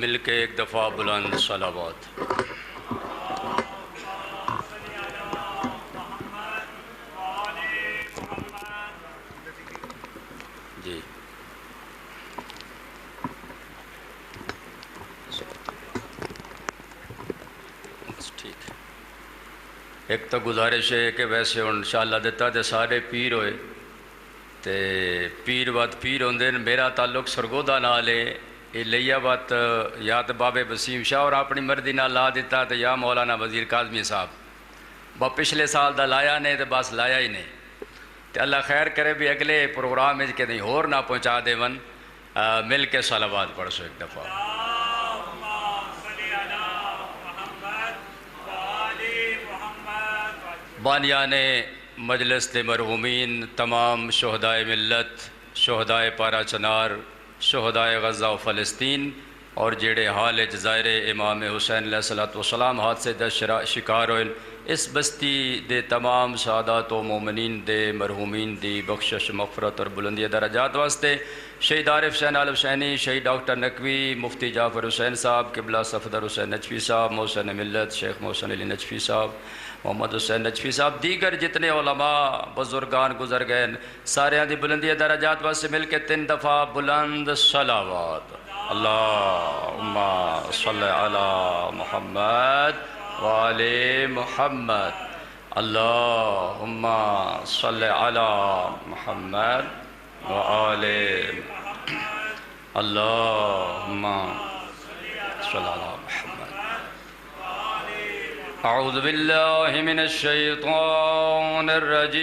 مل کے ایک دفعہ بلند صلوات۔ جی بس ٹھیک ہے۔ ایک تو گزارش ہے کہ ویسے انشاءاللہ دیتا تے سارے پیر ہوئے تے پیر وقت پیر ہوندے، میرا تعلق سرگودا نال ہے، یہ لیا وقت یا تو بابے وسیم شاہ اور اپنی مرضی نال لا دیتا تے یا مولانا وزیر کاظمی صاحب با پچھلے سال دا لایا نہیں تے بس لایا ہی نہیں تے اللہ خیر کرے بھی اگلے پروگرام میں کہ نہیں ہور نہ پہنچا دے ون مل کے صلوات پڑھ سو ایک دفعہ۔ بانیان مجلس دے مرحومین، تمام شہدائے ملت، شہدائے پارا چنار، شہدائے غزہ و فلسطین اور جیڑے حال جزائر امام حسین علیہ السلام حادثے دا شکار ہوئے، اس بستی دے تمام سعادات و مومنین دے مرحومین دی بخشش مغفرت اور بلندی درجات واسطے شہید عارف حسین آل حسینی، شہید ڈاکٹر نقوی، مفتی جعفر حسین صاحب، قبلہ صفدر حسین نجفی صاحب، محسن ملت شیخ محسن علی نجفی صاحب، محمد حسین نجفی صاحب، دیگر جتنے علماء بزرگان گزر گئے سارے دی بلندی درجات واسطے مل کے 3 دفعہ بلند صلوات۔ اللہم صلی علی محمد وآل محمد، اللہم صلی علی محمد وآل اللہم صلی علی محمد۔ اعوذ باللہ من الشیطان الرجیم،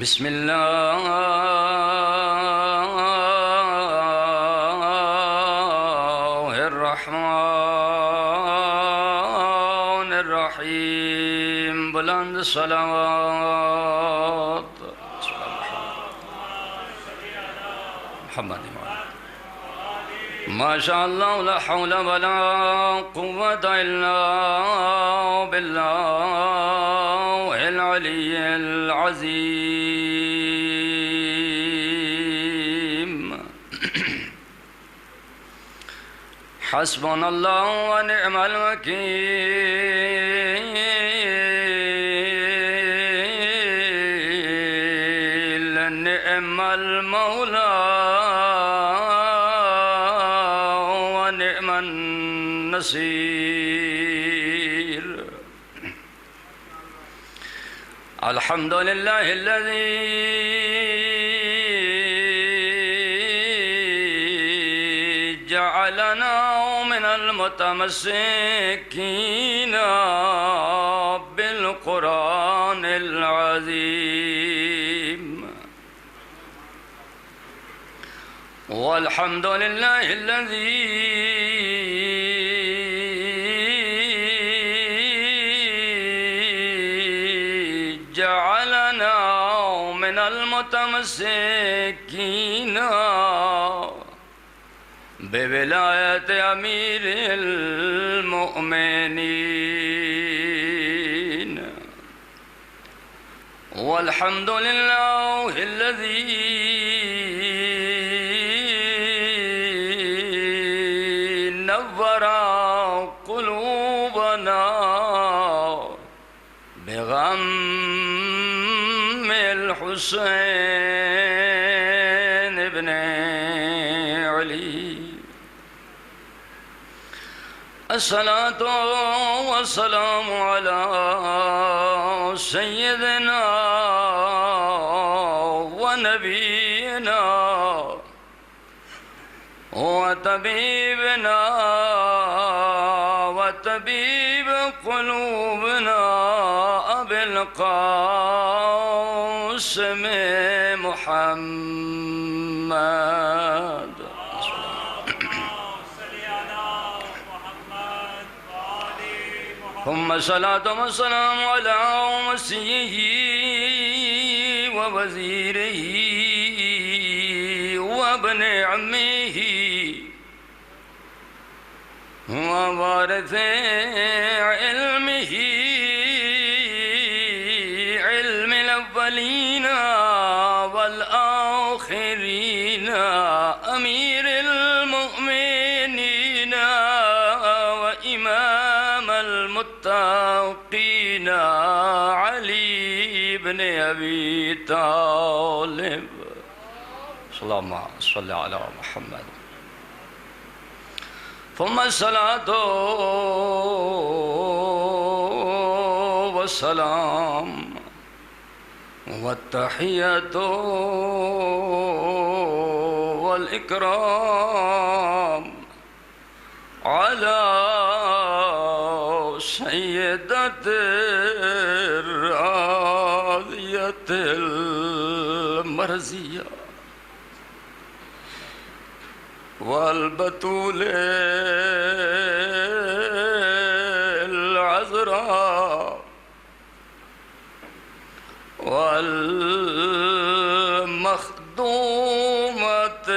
بسم اللہ الرحمن الرحیم، بلند صلوات محمد۔ ما شاء اللہ لا حول ولا قوة الا باللہ العلی العظیم، حسبنا اللہ ونعم الوکیل، نعم المولا ونعم النصير۔ الحمد لله الذي جعلنا من المتمسكين بالقرآن العظيم، والحمد لله الذي جعلنا من المتمسكين بولایت امیر المؤمنین، والحمد للہ الذی نور قلوبنا بغم الحسین ابن علی۔ الصلاة والسلام على سيدنا ونبينا وطبيبنا وطبيب قلوبنا أبي القاسم محمد، ثم صلاة والسلام على مسيحه ووزيره وابن عمه ووارث علمه، علم الأولين المتقین علی بن ابی طالب اللہم صلی علی محمد ثم الصلاة والسلام والتحیۃ والإکرام على سیدۃ الراضیۃ المرضیہ والبتول العذراء والمخدومة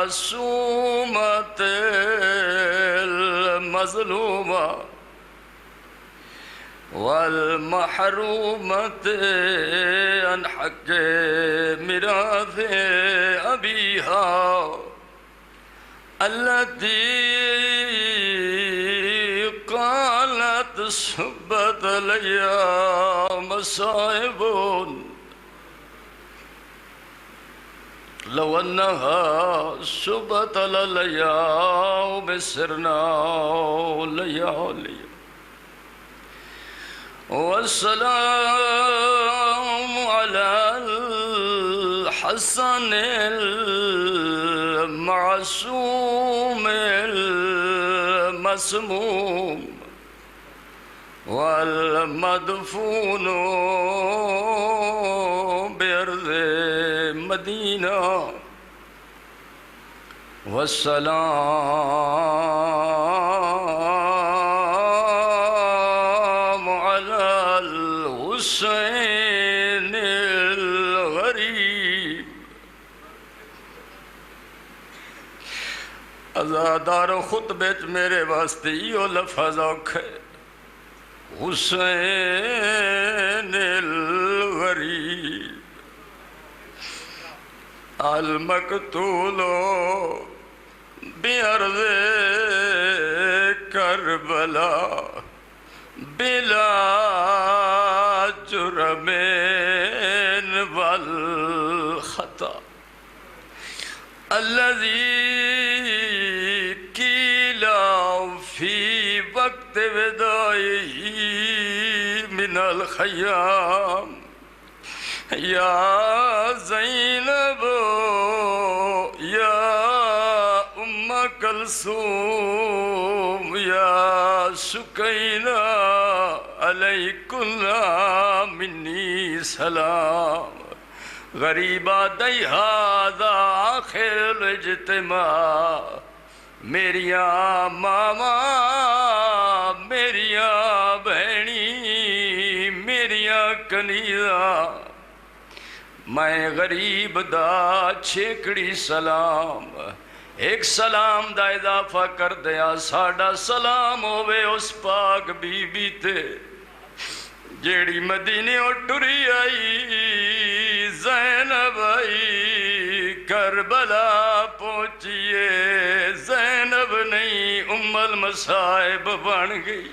المعصومة المظلومة والمحرومة عن حق ميراث أبيها التي قالت سبت لي مصائب لو أنها سبت لي بسرنا ليالي والسلام على الحسن المعصوم المسموم والمدفون بأرض مدینہ والسلام على الحسین الغریب ازادار خطبے میرے واسطے یہ لفظ اوکھے حسین الغریب المقتول بأرض کربلا بلا جرم والخطا الذي قيل في وقت وداعه من الخيام یا زینب یا ام کلثوم یا سکینہ علیکن منی سلام غریبہ دی ہذا آخر الاجتماع میریاں ماما میریاں بہنی میریاں کنیزاں میں غریب دا چھیکڑی سلام ایک سلام دا اضافہ کر دیا ساڑا سلام ہوئے اس پاک بی بی تے جیڑی مدینے اٹھری آئی زینب آئی کربلا پہنچیے زینب نہیں ام المصائب بن گئی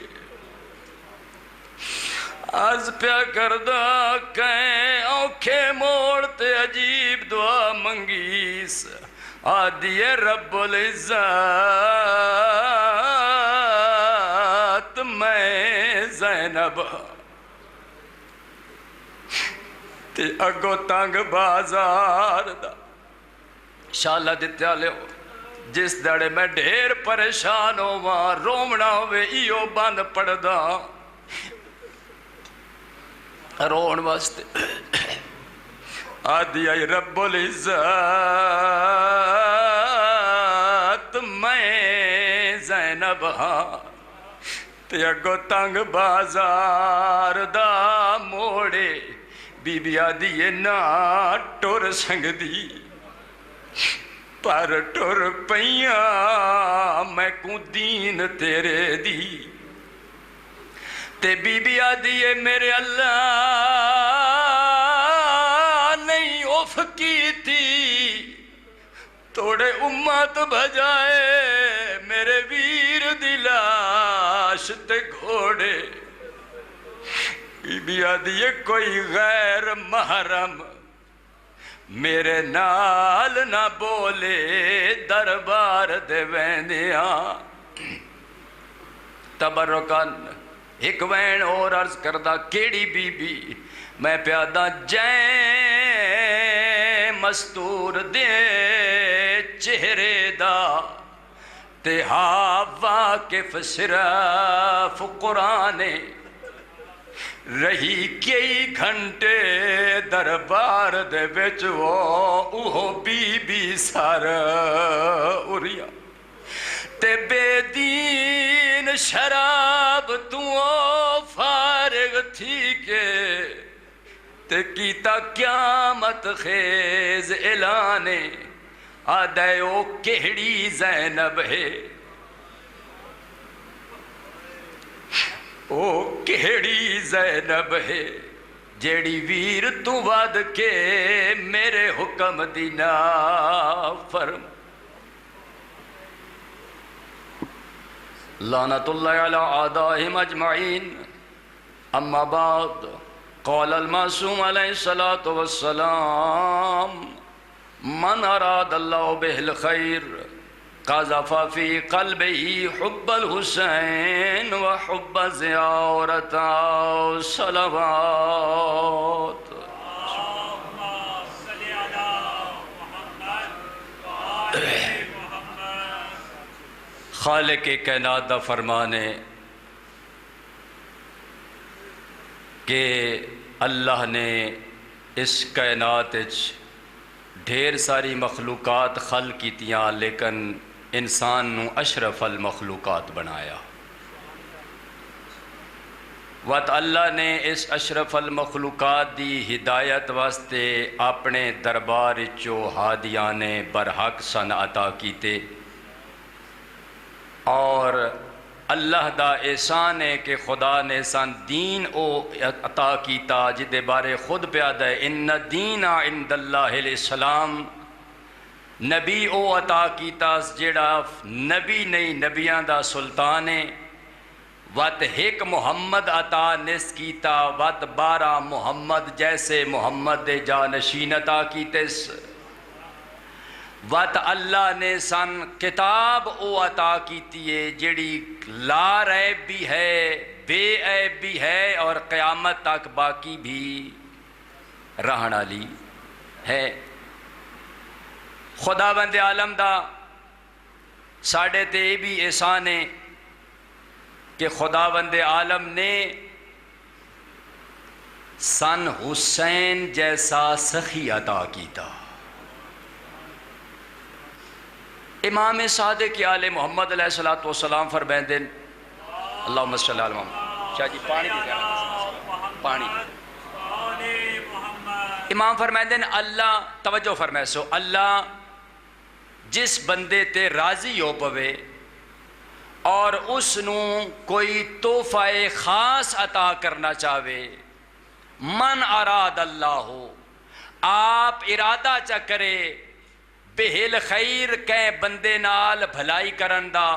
از پیا کردہ کہیں اوکھے موڑتے عجیب دعا منگیس آدھی رب العزت میں زینب تے اگو تنگ بازار دا شالہ دیتے لے ہو جس دڑے میں ڈھیر پریشان ہو وہاں رومنا ہوئے ایو بند پڑ دا رون واسطے آدھی آئی رب العزت میں زینب ہاں تے اگو تنگ بازار دا موڑے بی بی آدھی نا ٹور سنگ دی پر ٹور پیاں میں کو دین تیرے دی تے بی بی آدھی میرے اللہ نہیں اوف کی تھی توڑے امت بجائے میرے ویر دی لاش تے گھوڑے، بی بی آدھی کوئی غیر محرم میرے نال نہ بولے دربار دے ویندیاں۔ تبرکن ایک وین اور عرض کردہ کیڑی بی بی، میں پیادہ جائیں مستور دے چہرے دا تے ہاں واقف صرف قرآن رہی کئی گھنٹے دربار دے وچ وہ بی بی سار اوریا تے بے دین شراب تو فارغ تھی کے تے کیتا قیامت خیز اعلانے آدھے او کہڑی زینب ہے، او کہڑی زینب ہے جیڑی ویر تو ود کے میرے حکم دینا فرم۔ لعنت اللہ علی اعدائہم اجمعین۔ اما بعد، قال المعصوم علیہ الصلاۃ والسلام من اراد اللہ بہ الخیر قذف فی قلبہ حب الحسین وحب زیارت صلوات۔ خالق کائنات دا فرمانے کہ اللہ نے اس کائنات ڈھیر ساری مخلوقات خلق کیتیاں لیکن انسان نو اشرف المخلوقات بنایا۔ وقت اللہ نے اس اشرف المخلوقات دی ہدایت واسطے اپنے دربار چو ہادیان برحق سن عطا کیتے، اور اللہ دا احسان ہے کہ خدا نے سن دین او عطا کیتا جدے بارے خود پیادہ ہے ان دین عند اللہ الاسلام۔ نبی او عطا کیتا جیڑا نبی نہیں نبیاں دا سلطان ہے۔ وت ایک محمد عطا نس کیتا وت 12 محمد جیسے محمد دے جانشین عطا کیتے۔ وت اللہ نے سن کتاب او عطا کیتی ہے جیڑی لا عیب بھی ہے بے عیب بھی ہے اور قیامت تک باقی بھی رہن والی ہے۔ خداوند عالم دا ساڑھے تے بھی احسان ہے کہ خداوند عالم نے سن حسین جیسا سخی عطا کیتا۔ امام صادق آل محمد علیہ السلام فرمائندے اللہم صلی علی محمد۔ شاہ جی پانی بھی کہنا پانی۔ امام فرمائندے اللہ توجہ فرمائے سو اللہ جس بندے تے راضی ہو پوے اور اس نو کوئی تحفہ خاص عطا کرنا چاہے، من اراد اللہ ہو آپ ارادہ چا کرے بہل خیر کہیں بندے نال بھلائی کرن دا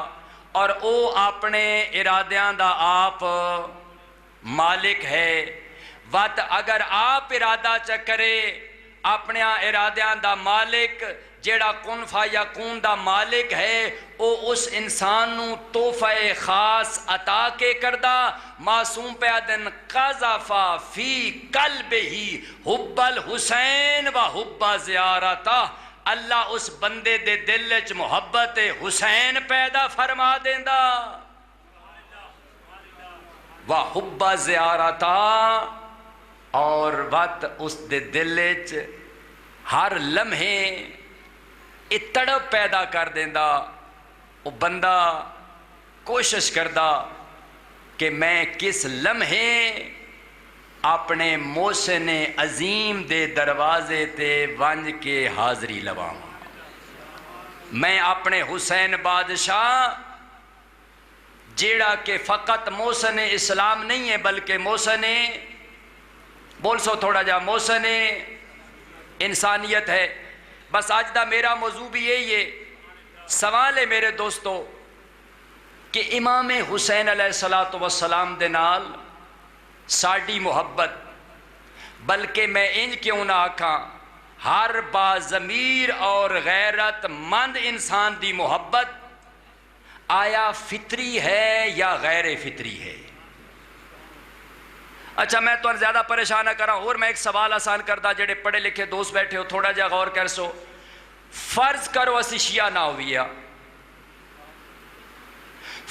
اور او اپنے ارادیاں دا آپ مالک ہے۔ وقت اگر آپ ارادہ چا کرے اپنے ارادیاں دا مالک جیڑا کن فیکون دا مالک ہے او اس انسان نو تحفہ خاص عطا کے کردہ۔ معصوم پیادن قذفا فی قلبہ حب الحسین و حب زیارتہ، اللہ اس بندے دے دل وچ محبت حسین پیدا فرما دیندا و حب زیارتہ، اور وقت اس دے دل وچ ہر لمحے تڑپ پیدا کر دیندا۔ وہ بندہ کوشش کردا کہ میں کس لمحے اپنے محسن عظیم دے دروازے تے ونج کے حاضری لواں، میں اپنے حسین بادشاہ جیڑا کہ فقط محسن اسلام نہیں ہے بلکہ محسن بول سو تھوڑا جا محسن انسانیت ہے۔ بس آج دا میرا موضوع بھی یہی ہے۔ سوال ہے میرے دوستو کہ امام حسین علیہ الصلوۃ والسلام دے نال ساڈی محبت، بلکہ میں انج کیوں نہ آکھاں ہر با ضمیر اور غیرت مند انسان دی محبت آیا فطری ہے یا غیر فطری ہے؟ اچھا میں تو زیادہ پریشان نہ کراں، اور میں ایک سوال آسان کردا، جڑے پڑھے لکھے دوست بیٹھے ہو تھوڑا جا غور کر سو. فرض کرو اسی شیعہ نہ ہویا،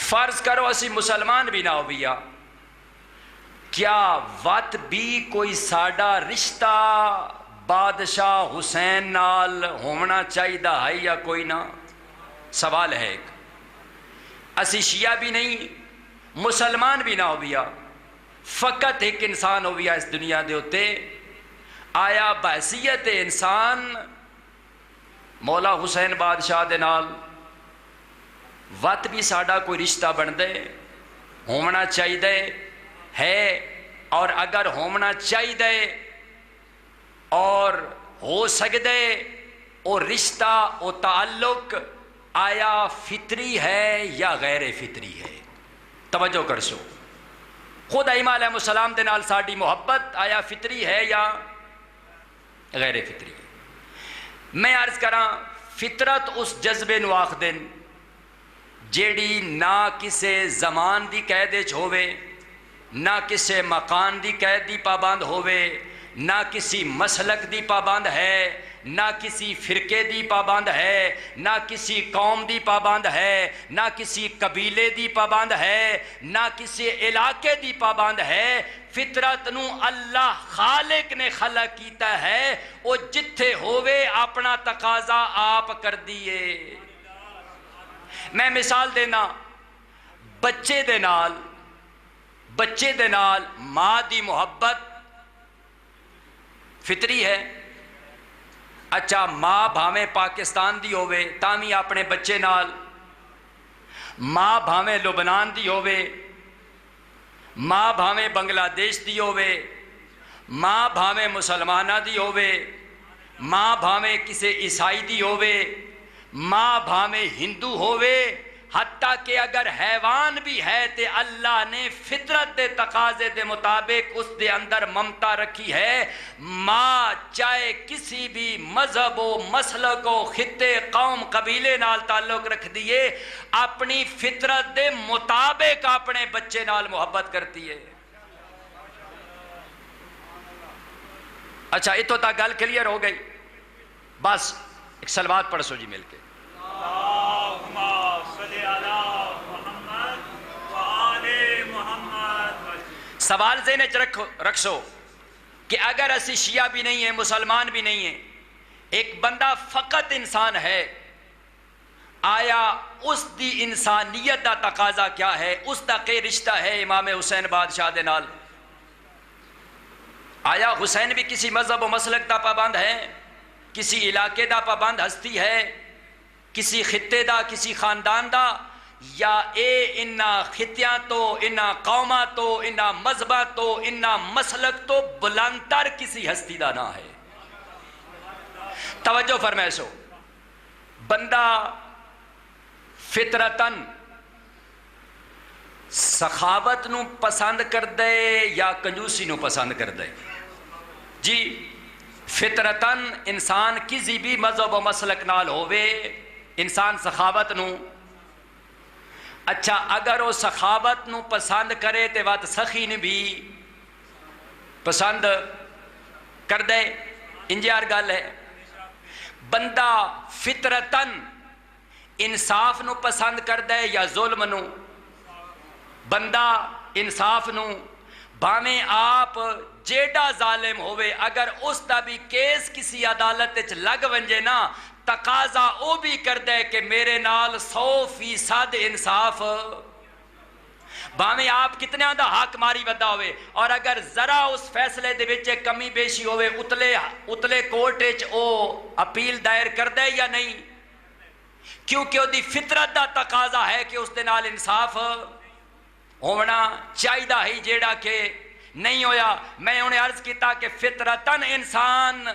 فرض کرو اسی مسلمان بھی نہ ہویا، کیا وت بھی کوئی ساڈا رشتہ بادشاہ حسین نال ہونا چاہیے ہے یا کوئی نہ؟ سوال ہے ایک. اسی شیعہ بھی نہیں، مسلمان بھی نہ ہویا، فقط ایک انسان ہویا اس دنیا دے اتے، آیا بحثیت انسان مولا حسین بادشاہ دے نال وت بھی ساڈا کوئی رشتہ بن دے ہونا چاہیے ہے؟ اور اگر ہونا چاہیے اور ہو سکدے وہ رشتہ وہ تعلق آیا فطری ہے یا غیر فطری ہے؟ توجہ کر سو. خود ائمہ علیہ السلام دے نال ساڈی محبت آیا فطری ہے یا غیر فطری ہے؟ میں عرض کراں فطرت اس جذبے نو آکھدن جیڑی نہ کسے زمان دی قید وچ ہووے، نہ کسے مکان دی قید دی پابند ہووے، نہ کسی مسلک دی پابند ہے، نہ کسی فرقے دی پابند ہے، نہ کسی قوم دی پابند ہے، نہ کسی قبیلے دی پابند ہے، نہ کسی علاقے دی پابند ہے. فطرت نو اللہ خالق نے خلق کیتا ہے، وہ جتھے ہووے اپنا تقاضا آپ کر دیے. میں مثال دینا، بچے دے نال ماں دی محبت فطری ہے. اچھا ماں بھاویں پاکستان دی ہووے تامی اپنے بچے نال، ماں بھاویں لبنان دی ہووے، ماں بھاویں بنگلہ دیش دی ہووے، ماں بھاویں مسلمانہ دی ہووے، ماں بھاویں کسے عیسائی دی ہووے، ماں بھاویں ہندو ہووے، حتیٰ کہ اگر حیوان بھی ہے تے اللہ نے فطرت دے تقاضے دے مطابق اس دے اندر ممتا رکھی ہے. ماں چاہے کسی بھی مذہب و مسلک و خطے قوم قبیلے نال تعلق رکھ دیے، اپنی فطرت دے مطابق اپنے بچے نال محبت کرتی ہے. اچھا اتو تا گل کلیئر ہو گئی. بس ایک صلوات پڑھ سو جی مل کے. سوال ذہن رکھ سو کہ اگر اسی شیعہ بھی نہیں ہیں، مسلمان بھی نہیں ہیں، ایک بندہ فقط انسان ہے، آیا اس دی انسانیت دا تقاضا کیا ہے؟ اس دا کہ رشتہ ہے امام حسین بادشاہ دے نال؟ آیا حسین بھی کسی مذہب و مسلک دا پابند ہے، کسی علاقے دا پابند ہستی ہے، کسی خطے دا، کسی خاندان دا، یا اے انہا خطیاں تو، انہا قوماں تو، انہا مذہباں تو، انہا مسلک تو بلندتر کسی ہستی دا نہ ہے؟ توجہ فرمائے سو. بندہ فطرتاً سخاوت نو پسند کر دے یا کنجوسی نو پسند کر دے؟ جی فطرتاً انسان کسی بھی مذہب و مسلک نال ہووے، انسان سخاوت نو، اچھا اگر وہ سخاوت نو پسند کرے تے وات سخی نے بھی پسند کر دے، انجیار گل ہے. بندہ فطرتاً انصاف نو پسند کر دے یا ظلم نو؟ بندہ انصاف نو، بھاویں آپ جیڑا ظالم ہوئے، اگر اس دا بھی کیس کسی عدالت وچ لگ ونجے نا، تقاضا او بھی کر دے کہ میرے نال 100% انصاف. بھاویں آپ کتنے دا حق ماری ودا ہوئے، اور اگر ذرا اس فیصلے دے وچ کمی بیشی ہوئے، اتلے کورٹ وچ او اپیل دائر کر دے یا نہیں؟ کیونکہ وہ دی فطرت دا تقاضا ہے کہ اس دے نال انصاف ہونا چاہیدہ ہی، جیڑا کہ نہیں ہویا. میں انہیں عرض کیتا کہ فطرتاً انسان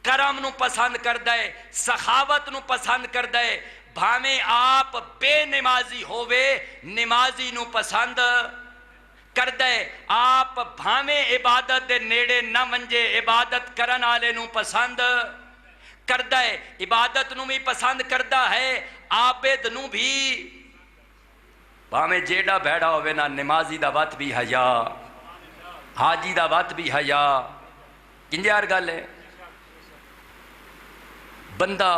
کرم نو پسند کر دے، سخاوت نو پسند کر دے، بھاویں آپ بے نمازی ہووے نمازی نو پسند کردہ ہے، آپ بھاویں عبادت دے نیڑے نہ ونجے عبادت کرن آلے نو پسند کردہ ہے، عبادت نو بھی پسند کردہ ہے، عابد نو بھی بھاویں جیڑا بیڑا ہوئے نا نمازی دا وقت بھی حیا حاجی دا وقت بھی حیا کنجار گل ہے بندہ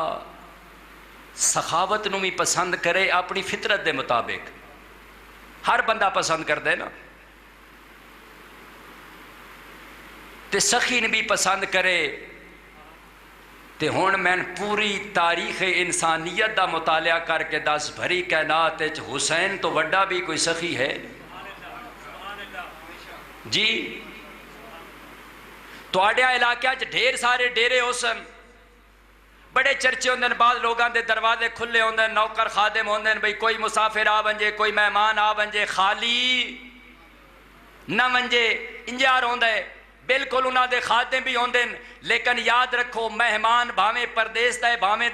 سخاوت نو بھی پسند کرے اپنی فطرت دے مطابق ہر بندہ پسند کر دے نا تے سخی نے بھی پسند کرے تے ہون میں پوری تاریخ انسانیت دا مطالعہ کر کے دس بھری کائنات حسین تو وڈا بھی کوئی سخی ہے جی تو آڈیا علاقہ ڈھیر سارے ڈیرے حسن بڑے چرچے ہوندے بعض لوگاں دے دروازے کھلے ہوندے نوکر خادم ہوندے بھئی کوئی مسافر آ ونجے کوئی مہمان آ ونجے خالی نہ ونجے انجار ہوندے بالکل انہاں دے خادم بھی ہوندے لیکن یاد رکھو مہمان بھاویں پردیس دا ہے بھاویں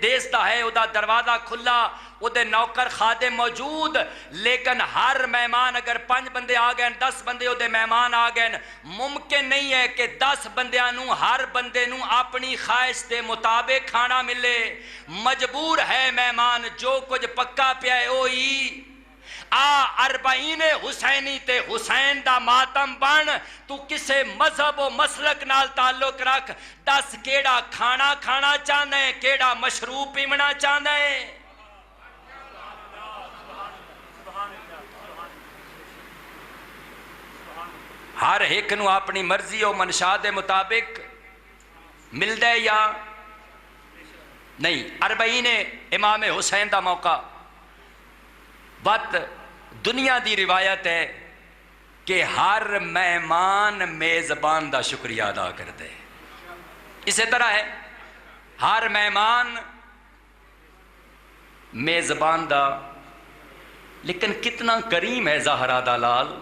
دیس دا ہے او دا دروازہ کھلا او دے نوکر خادم موجود لیکن ہر مہمان اگر 5 بندے آ گئے 10 بندے او دے مہمان آ گئے ممکن نہیں ہے کہ 10 بندیاں نو ہر بندے نو اپنی خواہش دے مطابق کھانا ملے مجبور ہے مہمان جو کچھ پکا پیا ہے اوہی اربعین حسینی تے حسین دا ماتم بن تو کسے مذہب و مسلک نال تعلق رکھ دس کیڑا کھانا کھانا چاہنا ہے کیڑا مشروب پیمنا چاہنا ہے ہر ایک نو اپنی مرضی و منشاء دے مطابق مل دے یا نہیں اربعین امام حسین دا موقع بات دنیا دی روایت ہے کہ ہر مہمان میزبان دا شکریہ ادا کر دے اسی طرح ہے ہر مہمان میزبان دا لیکن کتنا کریم ہے زہرا دا لال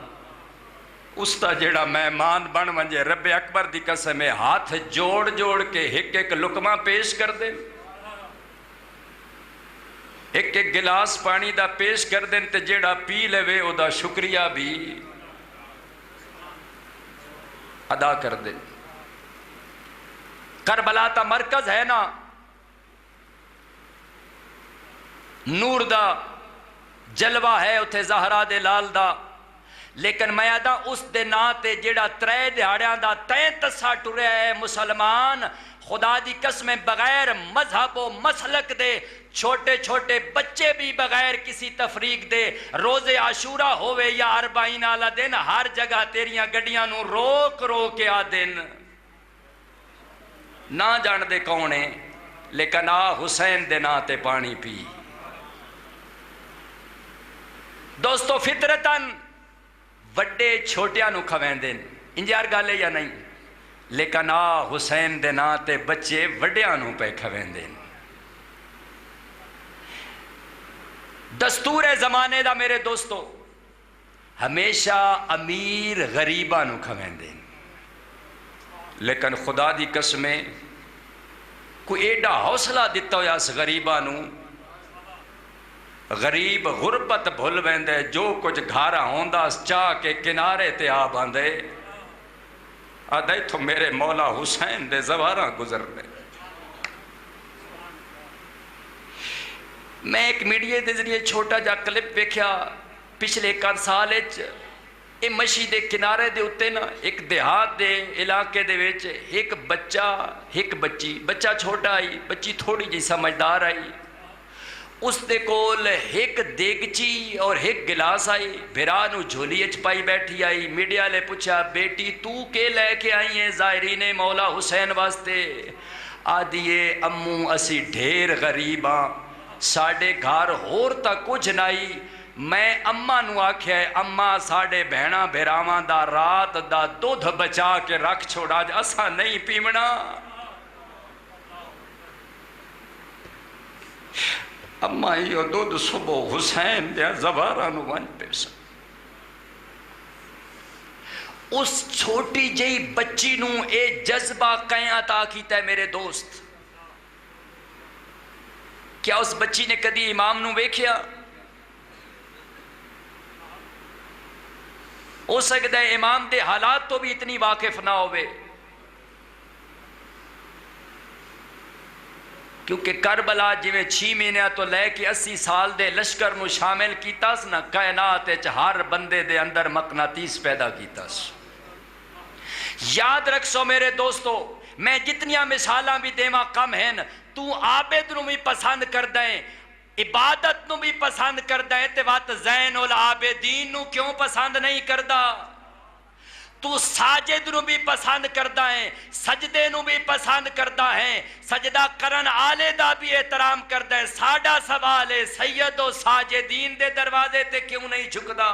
اس دا جیڑا مہمان بن ونجے رب اکبر دی قسم ہے ہاتھ جوڑ جوڑ کے ایک ایک لقمہ پیش کر دے ایک ایک گلاس پانی دا پیش کر دیں تے جیڑا پی لے او دا شکریہ بھی ادا کر دیں کربلا تا مرکز ہے نا نور دا جلوہ ہے اتھے زہرا دے لال دا لیکن میں آدھا اس دے نا تے جیڑا 3 دہاڑیاں دا تین تسا ٹرے ہے مسلمان خدا دی قسمیں بغیر مذہب و مسلک دے چھوٹے چھوٹے بچے بھی بغیر کسی تفریق دے روز عاشورہ ہوئے یا اربعین آلہ دن ہر جگہ تیریاں گڑیاں نو روک روک آ دن نہ جان دے کونے لیکن آ حسین دے نا تے پانی پی دوستو فطرتاً وڈے چھوٹیاں نو کھوین دن انجار گالے یا نہیں لیکن آ حسین دے نا تے بچے وڈیاں نو پہ کھوین دن دستور زمانے دا میرے دوستو ہمیشہ امیر غریباں نو کھوین دن لیکن خدا دی قسمیں کوئی ایڈا حوصلہ دیتا ہو یا اس غریباں نو غریب غربت بھول ویندے جو کچھ گھارا ہوندہ چاہ کے کنارے تے آ باندے آدھائی تو میرے مولا حسین دے زواراں گزر دے میں ایک میڈیا دے ذریعے چھوٹا جا کلپ ویکھیا پچھلے 1 سال اے مشی دے کنارے دے اتے نا ایک دیہات دے علاقے دے ویچ ایک بچہ ایک بچی بچہ چھوٹا آئی بچی تھوڑی جی سمجھدار آئی اس دے کول ایک دیگچی اور ایک گلاس آئی بھرانو جھولی اچ پائی بیٹھی آئی میڈیا لے پوچھا بیٹی تو کے لے کے آئی ہیں زائرین مولا حسین واسطے آدھیے امو اسی ڈھیر غریباں ساڑے گھار ہور تا کچھ نائی میں اماں نو آکھیا ہے اماں ساڑے بہنا بھراواں دا رات دا دودھ بچا کے رکھ چھوڑا جا اسا نہیں پیمنا اماں یہ دودھ صبح حسین دیا زبارانو ون پیسا اس چھوٹی جئی بچی نو اے جذبہ کہیں عطا کیتا ہے میرے دوست کیا اس بچی نے کدی امام نو ویکھیا؟ ہو سکتا ہے امام دے حالات تو بھی اتنی واقف نہ ہوئے، کیونکہ کربلا جویں 6 مہینے تو لے کے 80 سال دے لشکر نو شامل کیتا س نا، کائنات وچ ہر بندے دے اندر مقناطیس پیدا کیتا س۔ یاد رکھو میرے دوستو، میں جتنیاں مثالاں بھی دیواں کم ہیں، تو عابد نو بھی پسند کردا ہے، عبادت نو بھی پسند کردا ہے، تے وات زین العابدین نو کیوں پسند نہیں کردا؟ تو ساجد نو بھی پسند کردا ہے، سجدے نو بھی پسند کردا ہے، سجدہ کرن آلے دا بھی احترام کردا ہے۔ ساڈا سوال ہے، سید و ساجدین دے دروازے تے کیوں نہیں جھکدا؟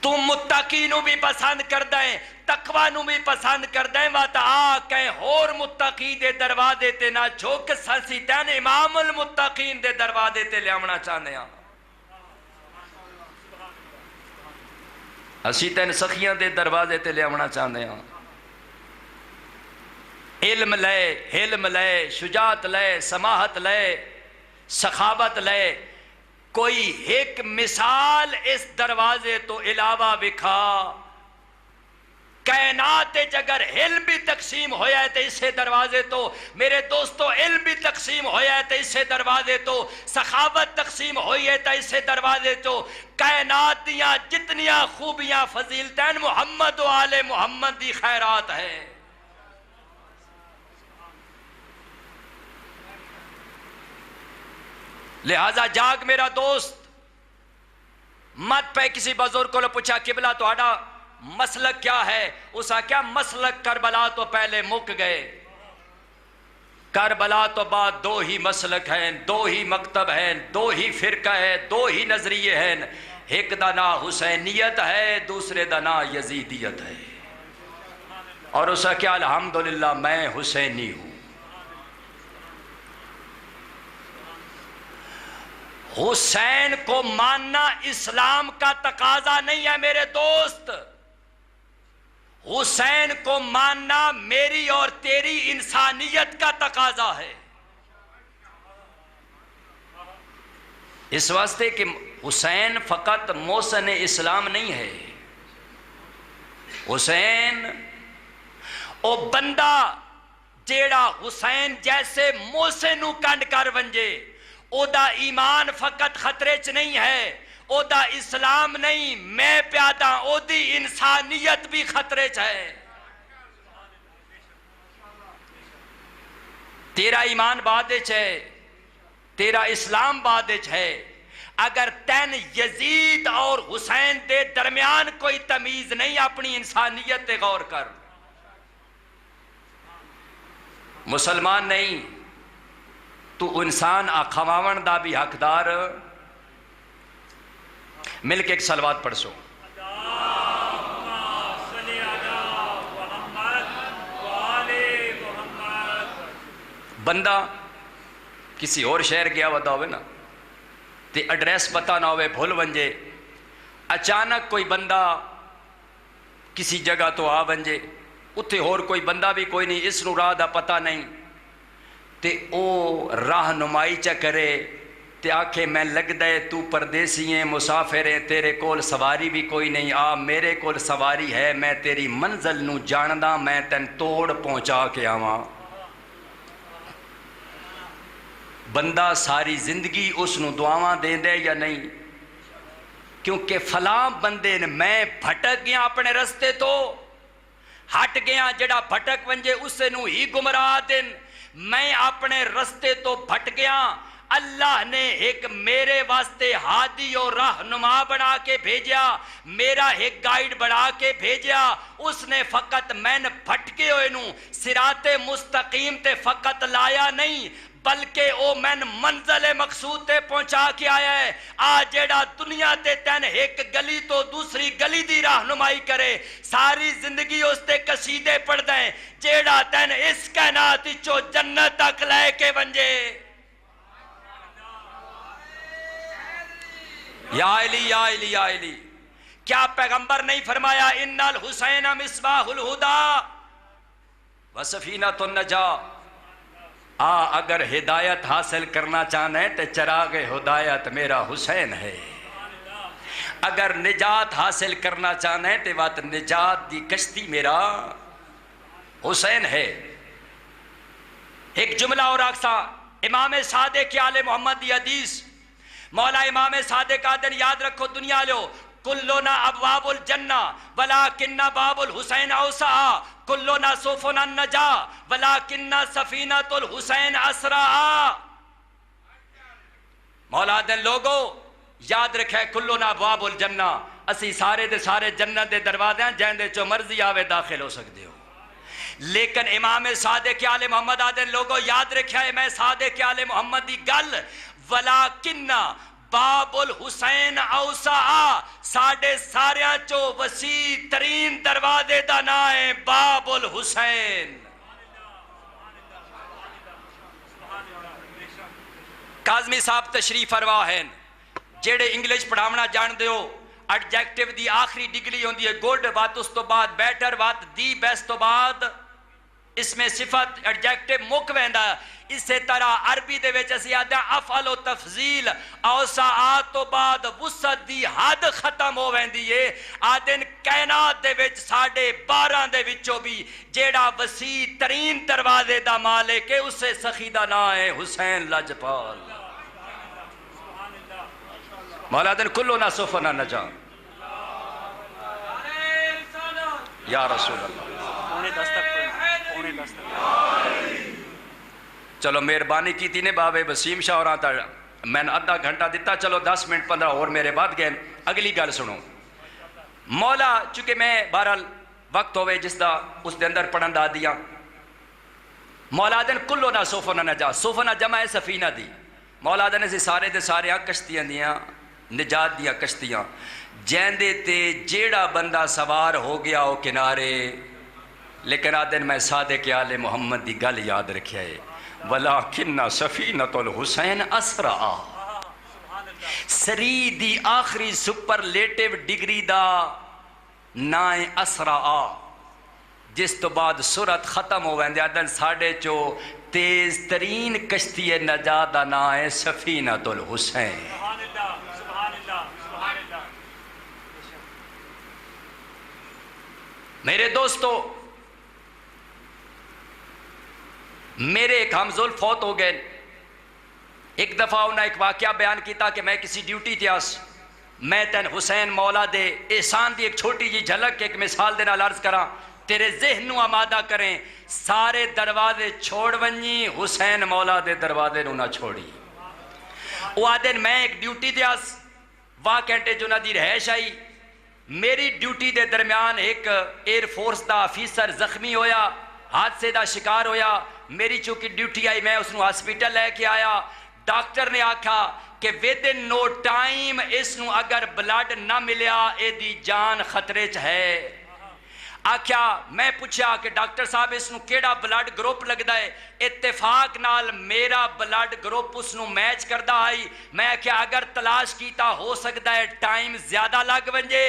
تو متقی نو بھی پسند کردا ہے، تقوی نو بھی پسند کردا ہے، وات آ کہ اور متقی دے دروازے تے نہ جھک سسی تین امام المتقین دے دروازے تے لیاونا چاہنے ہاں۔ اسی تین سخیاں دے دروازے تے لیاونا چاہنے ہاں۔ علم لے، حلم لے، شجاعت لے، سماحت لے، سخاوت لے، کوئی ایک مثال اس دروازے تو علاوہ بکھا۔ کائنات اگر علم بھی تقسیم ہویا ہے تو اسے دروازے تو، میرے دوستو علم بھی تقسیم ہویا ہے تو اسے دروازے تو، سخاوت تقسیم ہوئی ہے تو اسے دروازے تو، کائنات دیاں جتنیاں خوبیاں فضیلتیں محمد و آل محمد دی خیرات ہے۔ لہذا جاگ میرا دوست، مت پہ کسی بزرگ کو پوچھا قبلہ تو آڈا مسلک کیا ہے؟ اسا کیا مسلک کربلا تو پہلے مک گئے، کربلا تو بعد 2 ہی مسلک ہیں، 2 ہی مکتب ہیں، 2 ہی فرقہ ہے، 2 ہی نظریے ہیں، ایک دا نام حسینیت ہے، دوسرے دا نام یزیدیت ہے۔ اور اسا کیا الحمدللہ میں حسینی ہوں۔ حسین کو ماننا اسلام کا تقاضا نہیں ہے میرے دوست، حسین کو ماننا میری اور تیری انسانیت کا تقاضا ہے۔ اس واسطے کہ حسین فقط محسن اسلام نہیں ہے، حسین او بندہ جیڑا حسین جیسے محسن نو کنڈ کر ونجے، او دا ایمان فقط خطرے چ نہیں ہے، او دا اسلام نہیں میں پیادا، او دی انسانیت بھی خطرے چ ہے۔ تیرا ایمان بادچ ہے، تیرا اسلام بادچ ہے، اگر تین یزید اور حسین دے درمیان کوئی تمیز نہیں، اپنی انسانیت تے غور کر۔ مسلمان نہیں تو انسان کھواون دا بھی حقدار۔ مل کے ایک صلوات پڑھ سو۔ بندہ کسی اور شہر گیا ودا ہوئے نا تے ایڈریس پتہ نہ ہوئے، بھول ونجے، اچانک کوئی بندہ کسی جگہ تو آ ونجے، اتھے اور کوئی بندہ بھی کوئی نہیں، اس نو راہ دا پتہ نہیں، تے او راہ نمائی چا کرے تے آکھے میں لگ دے تو پردیسی ہیں، مسافر ہیں، تیرے کول سواری بھی کوئی نہیں، آ میرے کول سواری ہے، میں تیری منزل نو جاندہ، میں تن توڑ پہنچا کے آواں۔ بندہ ساری زندگی اس نو دعاواں دے دے یا نہیں؟ کیونکہ فلاں بندے نے میں بھٹک گیا اپنے رستے تو، ہٹ گیا جڑا بھٹک ونجے اسے نو ہی گمراہ دن، میں اپنے رستے تو بھٹ گیا، اللہ نے ایک میرے واسطے ہادی اور رہنما بنا کے بھیجا، میرا ایک گائیڈ بنا کے بھیجا، اس نے فقط میں نے بھٹکے ہوئے نو صراط مستقیم تے فقط لایا نہیں، بلکہ او من منزل مقصود تے پہنچا کے آیا ہے۔ آج جیڑا دنیا تے تین ایک گلی تو دوسری گلی دی رہنمائی کرے، ساری زندگی اس تے قصیدے پڑھ دیں، جیڑا تین اس کائنات چو جنت تک لے کے ونجے۔ یا علی یا علی یا علی، کیا پیغمبر نہیں فرمایا ان الحسین مصباح الہدا وسفینۃ النجاہ؟ اگر ہدایت حاصل کرنا چاہنا ہے تو چراغ ہدایت میرا حسین ہے، اگر نجات حاصل کرنا چاہنا ہے تو وات نجات دی کشتی میرا حسین ہے۔ ایک جملہ اور آکسا امام صادق آل محمد دی حدیث، مولا امام صادق آدن یاد رکھو دنیا لو، کلنا ابواب الجنہ ولیکن باب الحسین اوسع، کلنا سفن النجا ولیکن سفینۃ الحسین اسرع۔ مولا دن لوگو یاد رکھے کلنا ابواب الجنہ، اسی سارے دے سارے جنت دے دروازے ہیں جہاں دے چو مرضی آوے داخل ہو سکتے ہو، لیکن امام صادق آل محمد آدن لوگو یاد رکھے میں صادق آل محمد دی گل، ولیکن باب الحسین اوسع، ساڑھے ساریاں چو وسیع ترین دروازے دا نام ہے باب الحسین۔ کاظمی صاحب تشریف فرما ہیں، جیڑے انگلش پڑھاونا جان دیو، ایڈجیکٹیو دی آخری ڈگری ہوندی ہے گڈ، وات اس تو بعد بیٹر، وات دی بیسٹ تو بعد اس میں صفت ایڈجیکٹیو مک ویندا۔ اسی طرح عربی دے وچ اسی آدھے افعل و تفضیل، اوسع تو بعد وسعت دی حد ختم ہو ویندی ہے، آدن کائنات دے وچ 12.5 دے وچوں بھی جیڑا وسیع ترین دروازے دا مالک ہے اس سے سخی دا نام ہے حسین لاجپال۔ مولا دن کلنا سفن نجا یا رسول اللہ۔ چلو مہربانی کی تھی نے بابے وسیم شاہ اور آتا میں نے آدھا گھنٹہ دیتا، چلو 10 منٹ 15 اور میرے بعد گئے۔ اگلی گل سنو، مولا چونکہ میں بہرحال وقت ہوئے جس دا اس دے اندر پڑھن دا دیا، مولا دن کلو نہ سوفنا نہ جا، سوفنا جمع ہے سفینہ دی، مولا دن سے سارے دے سارے کشتیاں دیاں نجات دیا کشتیاں، جیندے تے جیڑا بندہ سوار ہو گیا وہ کنارے، لیکن آدن میں صادق آل محمد دی گل یاد رکھیا ہے، ولیکن سفینۃ الحسین اسرع، سری دی آخری سپرلیٹیو ڈگری دا نائیں اسرع، جس تو بعد سورت ختم ہو ویندے آدن ساڑھے چو تیز ترین کشتی نجات دا نائیں سفینۃ الحسین۔ میرے دوستو، میرے ایک ہمزول فوت ہو گئے، ایک دفعہ انہوں نے ایک واقعہ بیان کیتا کہ میں کسی ڈیوٹی تیاس، میں تین حسین مولا دے احسان دی ایک چھوٹی جی جھلک ایک مثال دے نال عرض کراں، تیرے ذہن نو آمادہ کریں، سارے دروازے چھوڑ ونجی حسین مولا دے دروازے نو نہ چھوڑی۔ وہ آدن میں ایک ڈیوٹی تیاس، واہ کہنٹے جو نہ دی رہائش آئی، میری ڈیوٹی دے درمیان ایک ایئر فورس دا آفیسر زخمی ہویا، حادثے دا شکار ہویا، میری چونکہ ڈیوٹی آئی میں اس نو ہاسپیٹل لے کے آیا، ڈاکٹر نے آکھا کہ within no time اس نو اگر بلڈ نہ ملیا اے دی جان خطرے چ ہے۔ آکھیا میں پوچھا کہ ڈاکٹر صاحب اس نو کیڑا بلڈ گروپ لگدا ہے، اتفاق نال میرا بلڈ گروپ اس نو میچ کردہ آئی، میں کیا اگر تلاش کیتا ہو سکتا ہے ٹائم زیادہ لگ ونجے،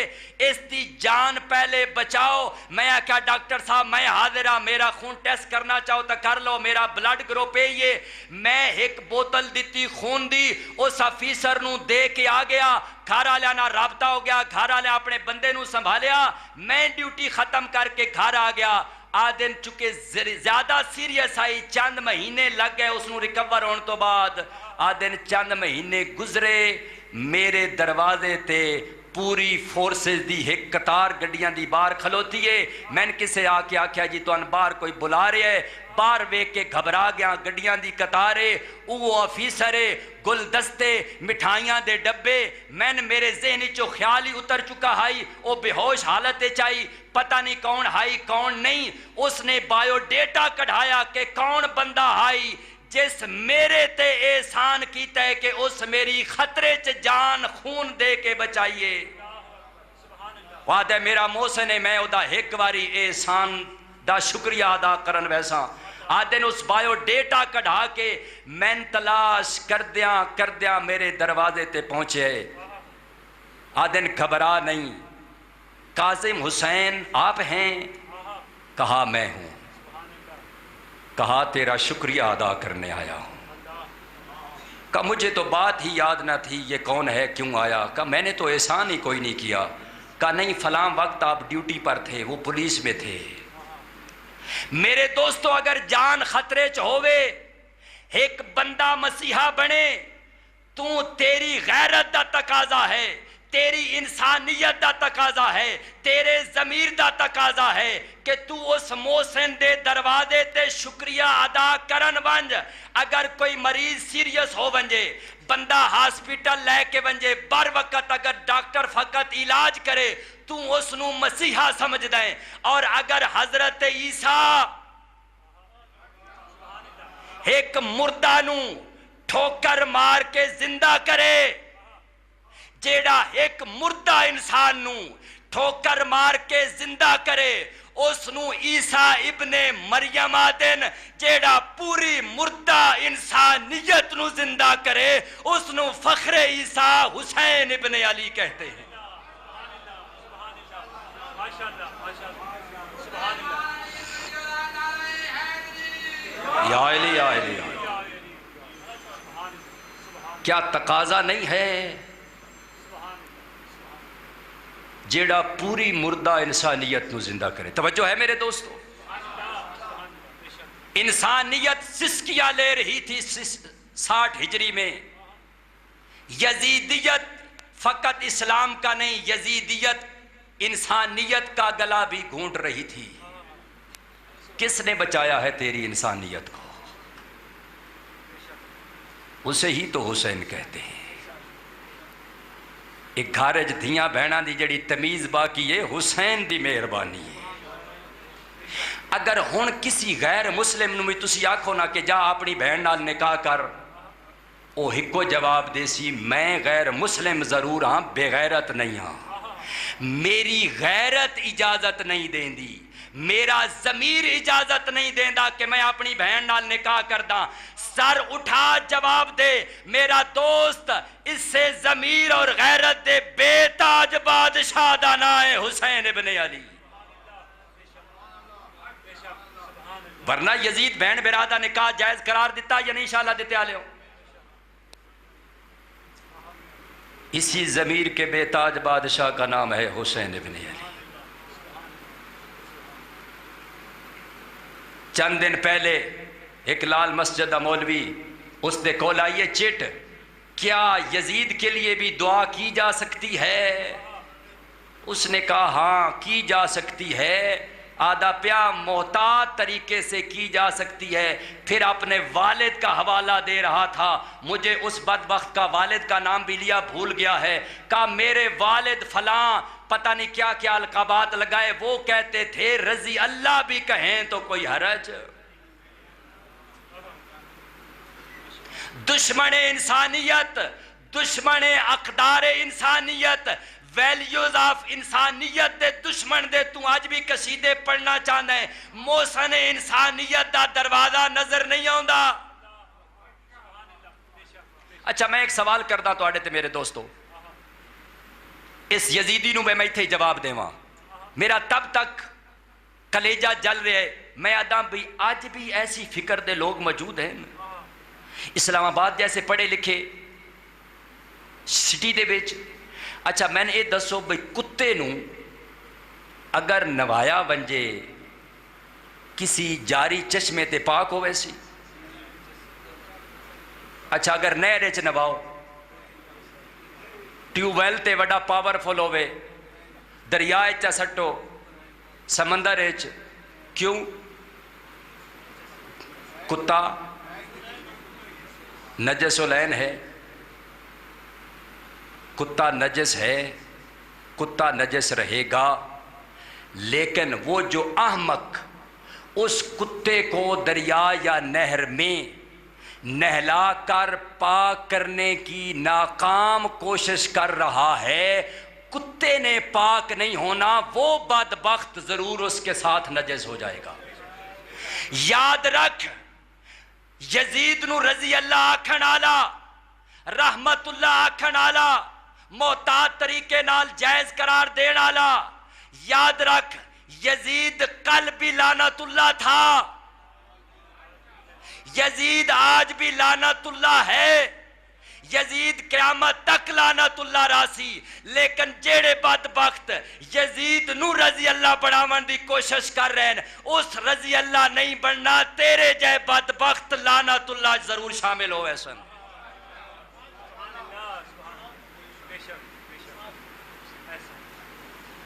اس دی جان پہلے بچاؤ۔ میں کیا ڈاکٹر صاحب میں حاضرہ، میرا خون ٹیسٹ کرنا چاہو تو کر لو، میرا بلڈ گروپ ہے یہ۔ میں ایک بوتل دیتی خون دی، اس آفیسر نو دے کے آ گیا، گھر آلیا نہ رابطہ ہو گیا، گھر آلیا اپنے بندے نو سنبھالیا، میں ڈیوٹی ختم کر کے گھر آ گیا۔ آدن چکے زیادہ سیریس آئی، چند مہینے لگ گئے اس نو ریکور ہونے تو بعد، آدن چند مہینے گزرے، میرے دروازے تے پوری فورسز دی ایک قطار گڈیاں دی باہر کھلوتی ہے۔ میں نے کسے آ کے آکھیا جی تو ان باہر کوئی بلا رہے ہے، باہر ویک کے گھبرا گیا، گڈیاں دی قطارے، وہ آفیسرے، گلدستے، مٹھائیاں دے ڈبے، میں نے میرے ذہنی چو خیال ہی اتر چکا ہائی، وہ بے ہوش حالت چاہی، پتہ نہیں کون ہائی کون نہیں۔ اس نے بایو ڈیٹا کڑھایا کہ کون بندہ ہائی جس میرے تے احسان کیتا ہے کہ اس میری خطرے چ جان خون دے کے بچائیے۔ وعدہ میرا محسن ہے، میں او دا ایک واری احسان دا شکریہ ادا کرن ویسا۔ آدن اس بایو ڈیٹا کڑھا کے میں تلاش کردیاں میرے دروازے تے پہنچے۔ آدن گھبرا نہیں، کاظم حسین آپ ہیں؟ کہا میں ہوں۔ کہا تیرا شکریہ ادا کرنے آیا ہوں۔ کہا مجھے تو بات ہی یاد نہ تھی یہ کون ہے کیوں آیا۔ کہا میں نے تو احسان ہی کوئی نہیں کیا۔ کہا نہیں فلاں وقت آپ ڈیوٹی پر تھے، وہ پولیس میں تھے۔ میرے دوستو اگر جان خطرے چ ہوئے ایک بندہ مسیحا بنے تو تیری غیرت دا تقاضا ہے، تیری انسانیت دا تقاضا ہے، تیرے ضمیر دا تقاضا ہے کہ تو اس محسن دے دروازے تے شکریہ ادا کرن ونج۔ اگر کوئی مریض سیریس ہو ونجے، بندہ ہاسپیٹل لے کے ونجے، بر وقت اگر ڈاکٹر فقط علاج کرے تو اس نو مسیحا سمجھ دیں۔ اور اگر حضرت عیسیٰ ایک مردہ نو ٹھوکر مار کے زندہ کرے، جیڑا ایک مردہ انسان نو ٹھوکر مار کے زندہ کرے، اس نو عیسیٰ ابن مریم آدن جیڑا پوری مردہ انسانیت نو زندہ کرے، اس نو فخر عیسیٰ حسین ابن علی کہتے ہیں۔ یا علی یا علی، کیا تقاضا نہیں ہے جیڑا پوری مردہ انسانیت نو زندہ کرے؟ توجہ ہے میرے دوستو؟ انسانیت سسکیاں لے رہی تھی 60 ہجری میں۔ یزیدیت فقط اسلام کا نہیں، یزیدیت انسانیت کا گلا بھی گھونٹ رہی تھی۔ کس نے بچایا ہے تیری انسانیت کو؟ اسے ہی تو حسین کہتے ہیں۔ ایک گھارج دھیاں بہناں دی جڑی تمیز باقی ہے، حسین دی مہربانی ہے۔ اگر ہن کسی غیر مسلم نو بھی تسی آکھو نا کہ جا اپنی بہن نال نکاح کر، او ہکو جواب دے سی میں غیر مسلم ضرور ہاں، بے غیرت نہیں ہاں۔ میری غیرت اجازت نہیں دیندی، میرا ضمیر اجازت نہیں دیندہ کہ میں اپنی بہن نال نکاح کرداں۔ سر اٹھا جواب دے میرا دوست، اس سے ضمیر اور غیرت دے بے تاج بادشاہ دا نام ہے حسین ابن علی۔ ورنہ یزید بہن برادہ نکاح جائز قرار دیتا یا نہیں؟ انشاءاللہ دیتے آلے ہو۔ اسی ضمیر کے بے تاج بادشاہ کا نام ہے حسین ابن علی۔ چند دن پہلے ایک لال مسجد مولوی اس دے کول آئیے چٹ، کیا یزید کے لیے بھی دعا کی جا سکتی ہے؟ اس نے کہا ہاں کی جا سکتی ہے، آدھا پیا محتاط طریقے سے کی جا سکتی ہے۔ پھر اپنے والد کا حوالہ دے رہا تھا، مجھے اس بدبخت کا والد کا نام بھی لیا بھول گیا ہے، کہا میرے والد فلاں پتہ نہیں کیا کیا القابات لگائے، وہ کہتے تھے رضی اللہ بھی کہیں تو کوئی حرج۔ دشمن انسانیت، دشمن اقدار انسانیت، ویلیوز آف انسانیت دے دشمن دے تو آج بھی قصیدے پڑھنا چاہنا ہے، محسن انسانیت دا دروازہ نظر نہیں آندا۔ اچھا میں ایک سوال کردہ تو آڑے تھے میرے دوستو، اس یزیدی نو میں تھے جواب دے وہاں، میرا تب تک کلیجہ جل رہے، میں آدھا بھی آج بھی ایسی فکر دے لوگ موجود ہیں اسلام آباد جیسے پڑھے لکھے سٹی دے بیچ۔ اچھا میں نے یہ دسو بھئی کتے نو اگر نوایا ونجے کسی جاری چشمے تے پاک ہوئے سی؟ اچھا اگر نہرے چ نواؤ، ٹیوب ویل تے وڈا پاورفل ہوئے، دریائے چا سٹو، سمندر اچ، کیوں؟ کتا نجس العین ہے، کتا نجس ہے، کتا نجس رہے گا، لیکن وہ جو احمق اس کتے کو دریا یا نہر میں نہلا کر پاک کرنے کی ناکام کوشش کر رہا ہے، کتے نے پاک نہیں ہونا، وہ بدبخت ضرور اس کے ساتھ نجس ہو جائے گا۔ یاد رکھ، یزید نو رضی اللہ آکھن آلا، رحمت اللہ آکھن آلا، محتاط طریقے نال جائز قرار دین آلا، یاد رکھ یزید قلبی لعنت اللہ تھا۔ یزید آج بھی لعنت اللہ ہے، یزید قیامت تک لعنت اللہ راسی، لیکن جیڑے بدبخت یزید نو رضی اللہ بڑھاون دی کوشش کر رہے ہیں، اس رضی اللہ نہیں بننا، تیرے جائے بدبخت لعنت اللہ ضرور شامل ہوئے سن۔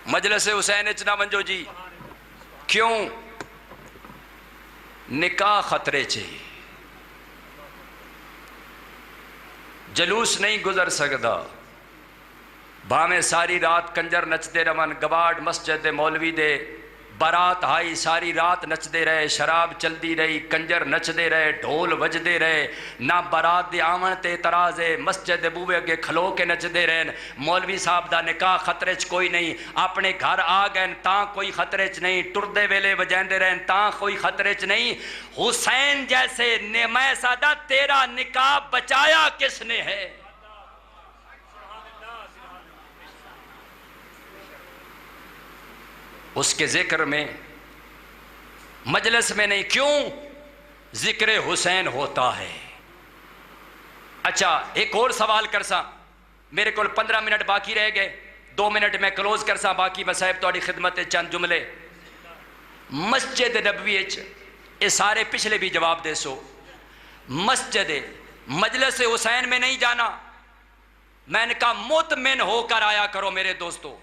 مجلس حسین اچنا ونجو جی، کیوں؟ نکاح خطرے چے، جلوس نہیں گزر سکتا، بھامے ساری رات کنجر نچتے رون، گواڑ مسجد مولوی دے بارات آئی، ساری رات نچدے رہے، شراب چلدی رہی، کنجر نچدے رہے، ڈھول وجدے رہے، نہ بارات دے آمن تے اعتراض ہے، مسجد بوے اگے کھلو کے نچدے رہے، مولوی صاحب دا نکاح خطرے چ کوئی نہیں، اپنے گھر آ گئے تاں کوئی خطرے چ نہیں، ٹردے ویلے وجیندے رہے تاں کوئی خطرے چ نہیں۔ حسین جیسے میں سادہ تیرا نکاح بچایا کس نے ہے؟ اس کے ذکر میں مجلس میں نہیں، کیوں؟ ذکر حسین ہوتا ہے۔ اچھا ایک اور سوال کرسا، میرے کو 15 منٹ باقی رہ گئے، 2 منٹ میں کلوز کرسا، باقی میں صاحب تھوڑی خدمت چند جملے۔ مسجد نبوی یہ سارے پچھلے بھی جواب دے سو، مسجد مجلس حسین میں نہیں جانا، میں نے کہا مطمئن ہو کر آیا کرو میرے دوستو،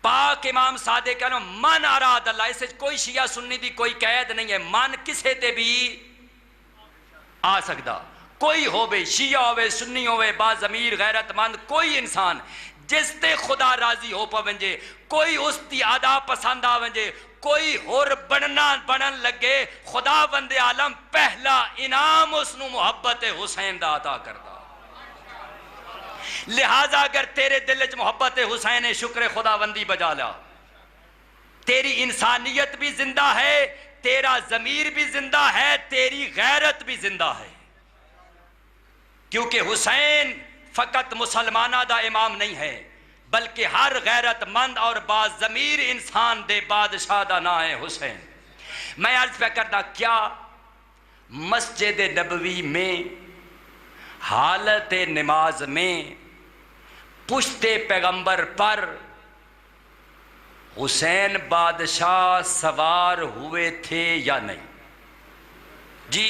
پاک امام صادق کہنا من اراد اللہ، اسے کوئی شیعہ سنی دی کوئی قید نہیں ہے، من کسے تے بھی آ سکتا، کوئی ہوئے شیعہ ہوئے سنی ہوئے با ضمیر غیرت مند کوئی انسان جس تے خدا راضی ہو پونجے، کوئی اس دی ادا پسند آونجے، کوئی ہور بنن لگے، خدا بند عالم پہلا انعام اس نو محبت حسین دا عطا کردا۔ لہذا اگر تیرے دل وچ محبت حسین ہے، شکر خداوندی بجا لا، تیری انسانیت بھی زندہ ہے، تیرا ضمیر بھی زندہ ہے، تیری غیرت بھی زندہ ہے، کیونکہ حسین فقط مسلمانہ دا امام نہیں ہے بلکہ ہر غیرت مند اور با ضمیر انسان دے بادشاہ دا نا ہے حسین۔ میں عرض پہ کرتا، کیا مسجد نبوی میں حالت نماز میں پشت پیغمبر پر حسین بادشاہ سوار ہوئے تھے یا نہیں؟ جی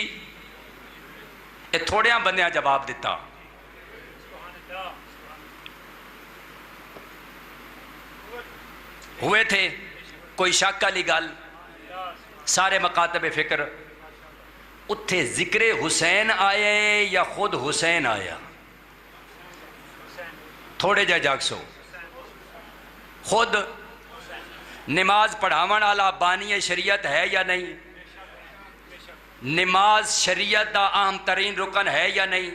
یہ تھوڑے بندیاں جواب دیتا، ہوئے تھے، کوئی شک والی گل؟ سارے مکاتب فکر اتھے ذکر حسین آئے یا خود حسین آیا؟ تھوڑے جا جاگ سو، خود نماز پڑھاون والا بانی شریعت ہے یا نہیں؟ نماز شریعت دا اہم ترین رکن ہے یا نہیں؟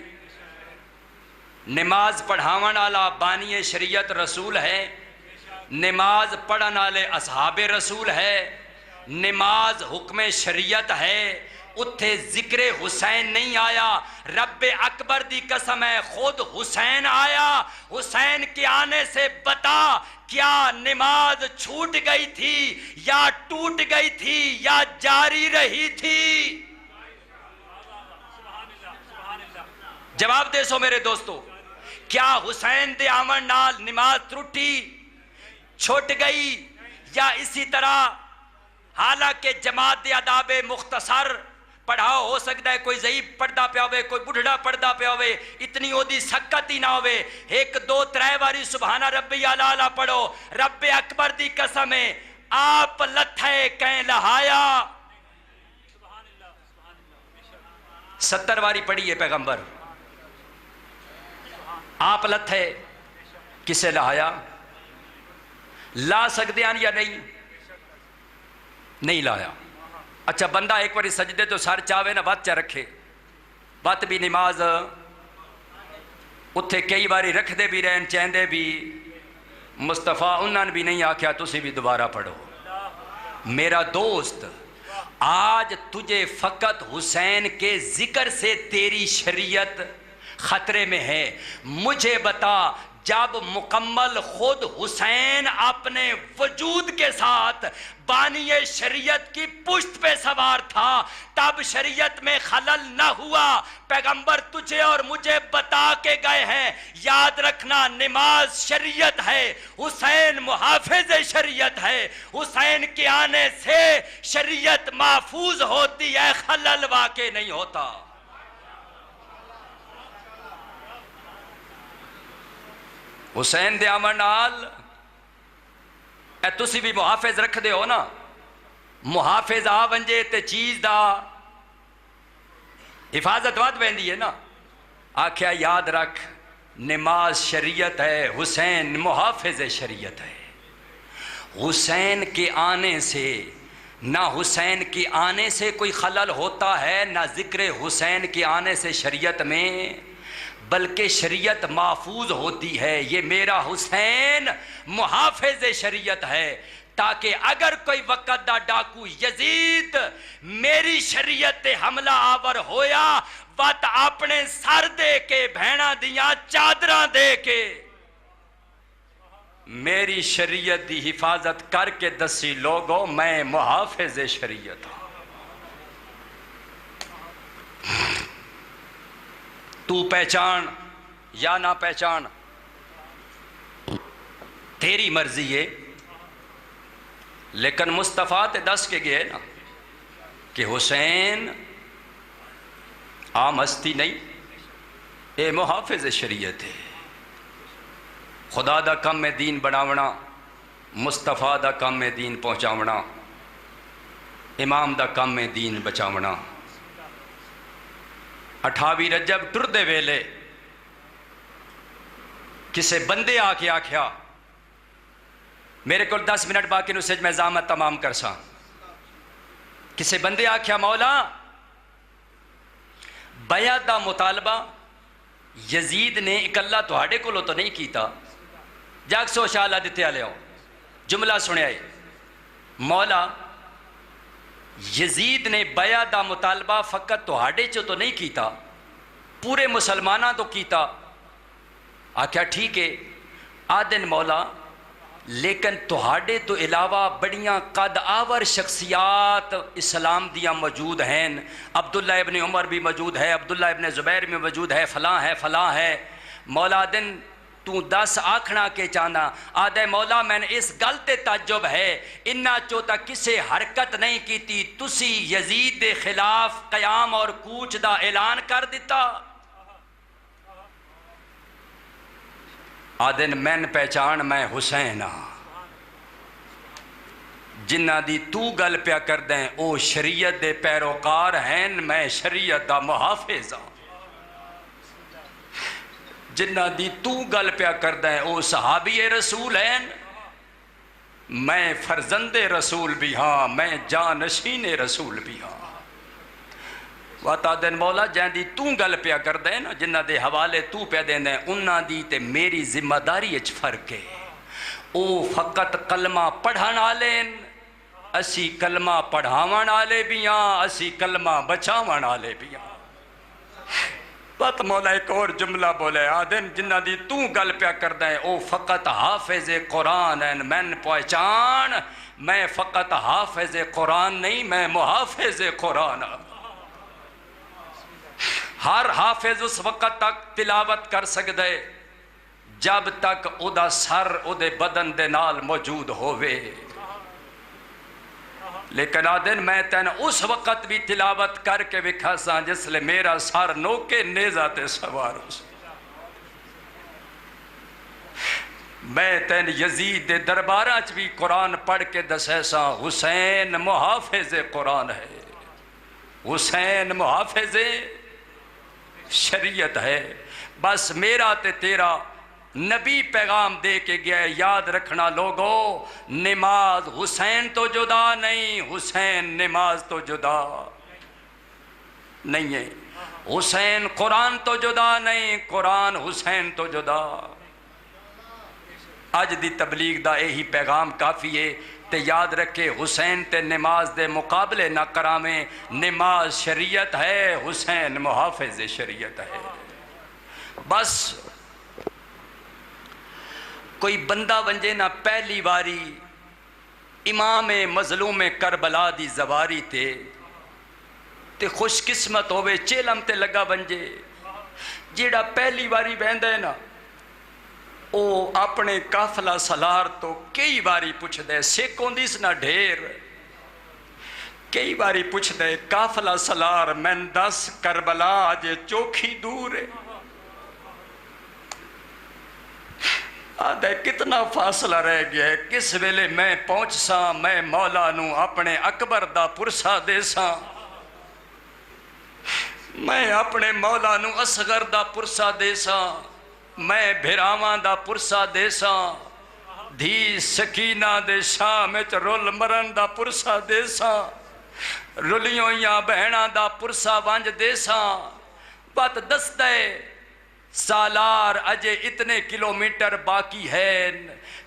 نماز پڑھاون والا بانی شریعت رسول ہے، نماز پڑھن والے اصحاب رسول ہے، نماز حکم شریعت ہے، اتھے ذکر حسین نہیں آیا۔ رب اکبر دی قسم ہے خود حسین آیا۔ حسین کے آنے سے بتا، کیا نماز چھوٹ گئی تھی یا ٹوٹ گئی تھی یا جاری رہی تھی؟ جواب دے سو میرے دوستو، کیا حسین دے آمن نال نماز ترٹی، چھوٹ گئی، یا اسی طرح حالانکہ جماعت دے آداب مختصر پڑھاؤ، ہو سکتا ہے کوئی ضعیف پڑھدا پیا ہوئے، کوئی بڑھڑا پڑھدا پیا ہوئے، اتنی ہو دی سکت ہی نہ ہوئے، 1 2 3 باری سبحانہ ربی اعلیٰ پڑھو، رب اکبر دی قسم ہے آپ لتھے کہیں لہایا 70 باری پڑھی ہے پیغمبر، آپ لتھے کسے لہایا؟ لا سکتے ہیں یا نہیں؟ نہیں لایا۔ اچھا بندہ ایک باری سجدے تو سر چاہے نا وات چا رکھے، وات بھی نماز اتھے کئی باری رکھ دے بھی رہن چاہندے بھی، مصطفیٰ انہوں نے بھی نہیں آکھیا تسی بھی دوبارہ پڑھو۔ میرا دوست آج تجھے فقط حسین کے ذکر سے تیری شریعت خطرے میں ہے، مجھے بتا جب مکمل خود حسین اپنے وجود کے ساتھ بانی شریعت کی پشت پہ سوار تھا تب شریعت میں خلل نہ ہوا. پیغمبر تجھے اور مجھے بتا کے گئے ہیں یاد رکھنا نماز شریعت ہے, حسین محافظ شریعت ہے, حسین کے آنے سے شریعت محفوظ ہوتی ہے, خلل واقع نہیں ہوتا. حسین دے آمن نال اے تسی بھی محافظ رکھ دے ہو نا, محافظ آ ونجے تے چیز دا حفاظت ود ویندی ہے نا. آکھیا یاد رکھ نماز شریعت ہے, حسین محافظ شریعت ہے. حسین کے آنے سے نہ حسین کے آنے سے کوئی خلل ہوتا ہے, نہ ذکر حسین کے آنے سے شریعت میں, بلکہ شریعت محفوظ ہوتی ہے. یہ میرا حسین محافظ شریعت ہے, تاکہ اگر کوئی وقت دا ڈاکو یزید میری شریعت تے حملہ آور ہویا وقت اپنے سر دے کے بھینا دیاں چادراں دے کے میری شریعت دی حفاظت کر کے دسی لوگوں میں محافظ شریعت ہوں. تو پہچان یا نہ پہچان تیری مرضی ہے, لیکن مصطفیٰ تے دس کے گئے نا کہ حسین عام ہستی نہیں, اے محافظ شریعت ہے. خدا دا کم میں دین بناونا, مصطفیٰ دا کم میں دین پہنچاونا, امام دا کم میں دین بچاونا. 28 رجب ٹر دے ویلے کسے بندے آ کے آکھیا میرے کو 10 منٹ باقی نو سج میں زامت تمام کرساں. کسے بندے آکھیا مولا بیعت دا مطالبہ یزید نے اکلا تہاڈے کولوں تو نہیں کیتا, جاگ سو شالا دتے آلے ہو. جملہ سنیا ہے, مولا یزید نے بیعت دا مطالبہ فقط تہاڈے چو تو نہیں کیتا, پورے مسلمانہ تو کیتا. آکھیا ٹھیک ہے. آدن مولا لیکن تہاڈے تو علاوہ بڑیاں قد آور شخصیات اسلام دیاں موجود ہیں, عبداللہ ابن عمر بھی موجود ہے, عبداللہ ابن زبیر بھی موجود ہے, فلاں ہے فلاں ہے. مولا دن تو 10 آکھنا کے چاہنا. آدھے مولا میں نے اس گل تے تعجب ہے انہاں چو تک کسے حرکت نہیں کیتی, تسی یزید دے خلاف قیام اور کوچ دا اعلان کر دیتا. آدن میں پہچان میں حسین ہاں, جنہ دی تو گل پیا کر دیں او شریعت دے پیروکار ہیں, میں شریعت دا محافظ ہاں. جنہ دی تو گل پیا کر دیں او صحابی رسول ہیں, میں فرزند رسول بھی ہاں, میں جانشین رسول بھی ہاں. واتا دن مولا جہاں دی تو گل پیا کر دیں نا, جنہ دے حوالے تو پیا دیں دیں, انہاں دی تے میری ذمہ داری اچ فرق ہے. او فقط کلمہ پڑھن آلین, اسی کلمہ پڑھاون آلے بھی ہاں, اسی کلمہ بچاون آلے بھی ہاں. بات مولا ایک اور جملہ بولے, آدن جنہ دی تو گل پیا کر دیں او فقط حافظ قرآن ہیں, میں پہچان میں فقط حافظ قرآن نہیں, میں محافظ قرآن ہوں. ہر حافظ اس وقت تک تلاوت کر سکدے جب تک او دا سر او دے بدن دے نال موجود ہوئے, لیکن آدن میں تین اس وقت بھی تلاوت کر کے وکھا ساں جس لئے میرا سر نوکے نیزہ تے سوار ہو. میں تین یزید دے درباراں چ بھی قرآن پڑھ کے دسے ساں حسین محافظ قرآن ہے, حسین محافظ شریعت ہے. بس میرا تے تیرا نبی پیغام دے کے گیا ہے, یاد رکھنا لوگو نماز حسین تو جدا نہیں, حسین نماز تو جدا نہیں ہے, حسین قرآن تو جدا نہیں, قرآن حسین تو جدا. اج دی تبلیغ دا یہی پیغام کافی ہے. تے یاد رکھے حسین تے نماز دے مقابلے نہ کرامیں, نماز شریعت ہے, حسین محافظ شریعت ہے. بس کوئی بندہ ونجے نہ پہلی واری امام مظلوم کربلا دی زواری تے خوش قسمت ہوئے چیلم تے لگا ونجے. جیڑا پہلی واری بہندہ ہے نا او اپنے قافلہ سالار تو کئی باری پوچھ دے سکھ ہوندی اس نہ ڈھیر کئی باری پوچھ دے قافلہ سالار میں دس کربلا آجے چوکھی دور ہے. آدھے کتنا فاصلہ رہ گیا ہے کس ویلے میں پہنچ ساں میں مولا نو اپنے اکبر دا پرسا دے ساں میں اپنے مولا نو اصغر دا پرسا دے ساں میں بھراواں دا پرسا دے ساں دھی سکینہ دے شام وچ رول مرن دا پرسا دے ساں رلیوں یا بہناں دا پرسا وانج دے ساں. بات دس دے سالار اجے اتنے کلومیٹر باقی ہے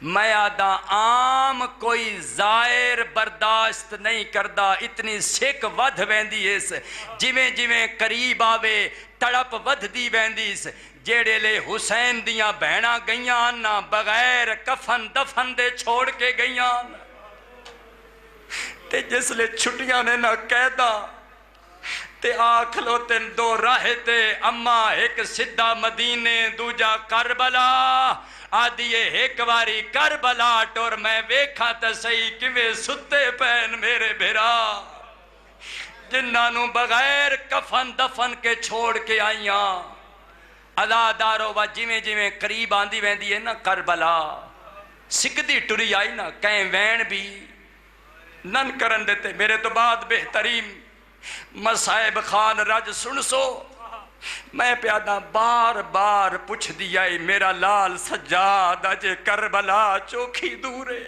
میں آدھا عام کوئی زائر برداشت نہیں کردہ اتنی سکھ ودھ ویندی اس جویں جویں قریب آوے تڑپ ودھ دی ویندیس. جیڑے لے حسین دیاں بہناں گئیاں نہ بغیر کفن دفن دے چھوڑ کے گئیاں تے جس لے چھٹیاں نے نہ قیدہ تے آکھلو تن دو راہ تے اما ایک سدھا مدینے دوجا کربلا آدھیے ایک واری کربلا ٹور میں ویکھا تے صحیح کیویں ستے پین میرے بھرا جنہاں بغیر کفن دفن کے چھوڑ کے آئیاں. عزادارو و جویں جویں قریب آندی ویندی ہے نا کربلا سکدی ٹری آئی نا کہیں وین بھی نن کرن دیتے. میرے تو بعد بہترین مصائب خان رج سن سو میں پیادہ بار بار پوچھ دیا میرا لال سجاد اجے کربلا چوکھی دورے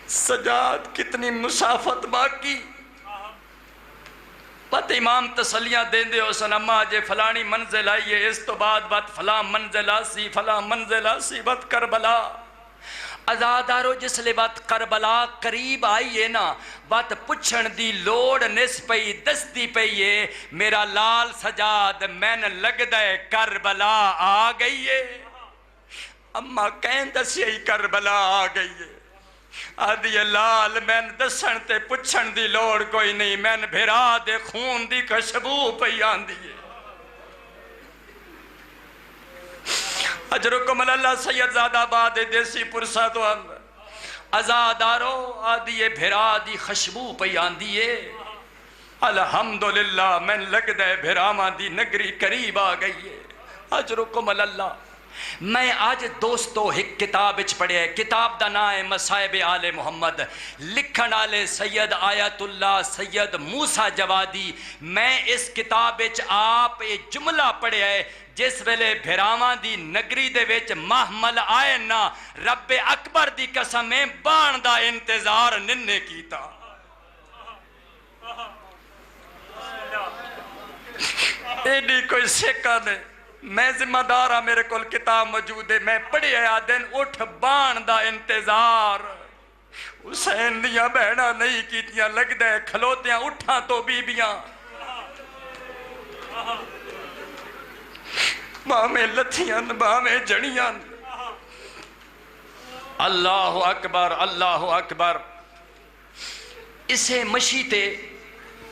سجاد کتنی مسافت باقی. پتہ امام تسلیاں دین دے ہو سن اما جے فلانی منزل آئیے اس تو بعد بات فلاں منزل آسی فلاں منزل آسی بات کربلا. عزادارو جس لے بات کربلا قریب آئیے نا بات پچھن دی لوڑ نس پئی دس دی پئیے میرا لال سجاد میں نے لگ دے کربلا آ گئیے. اما کہیں دس یہی کربلا آ گئیے آدھی لال میں دسن تے پچھن دی لوڑ کوئی نہیں میں بھرا دے خون دی کشبو پئی آندیے. اجرکم اللہ سید زادہ آباد دیسی پرسا تو عزادارو آدھیے بھرا دی خشبو پئی آندیے. الحمدللہ میں لگ دے بھراواں دی نگری قریب آ گئیے. اجرکم اللہ میں آج دوستو ایک کتاب اچ پڑھے ہے کتاب دا نام ہے مصائب آل محمد لکھن آلے سید آیت اللہ سید موسیٰ جوادی. میں اس کتاب اچ آپ ایک جملہ پڑھے ہے جس ویلے بھراواں دی نگری دے وچ محمل آئے نا رب اکبر دی قسمیں بان دا انتظار ننے کیتا. ایڈی کوئی سکہ نے میں ذمہ دار ہاں میرے کول کتاب موجود ہے میں پڑھی آیا دن اٹھ بان دا انتظار حسین دیاں بہنا نہیں کیتیاں لگ دے کھلوتیاں اٹھاں تو بیبیاں باہمیں لتھیاں باہمیں جڑیاں. اللہ اکبر اللہ اکبر. اسے مشیتے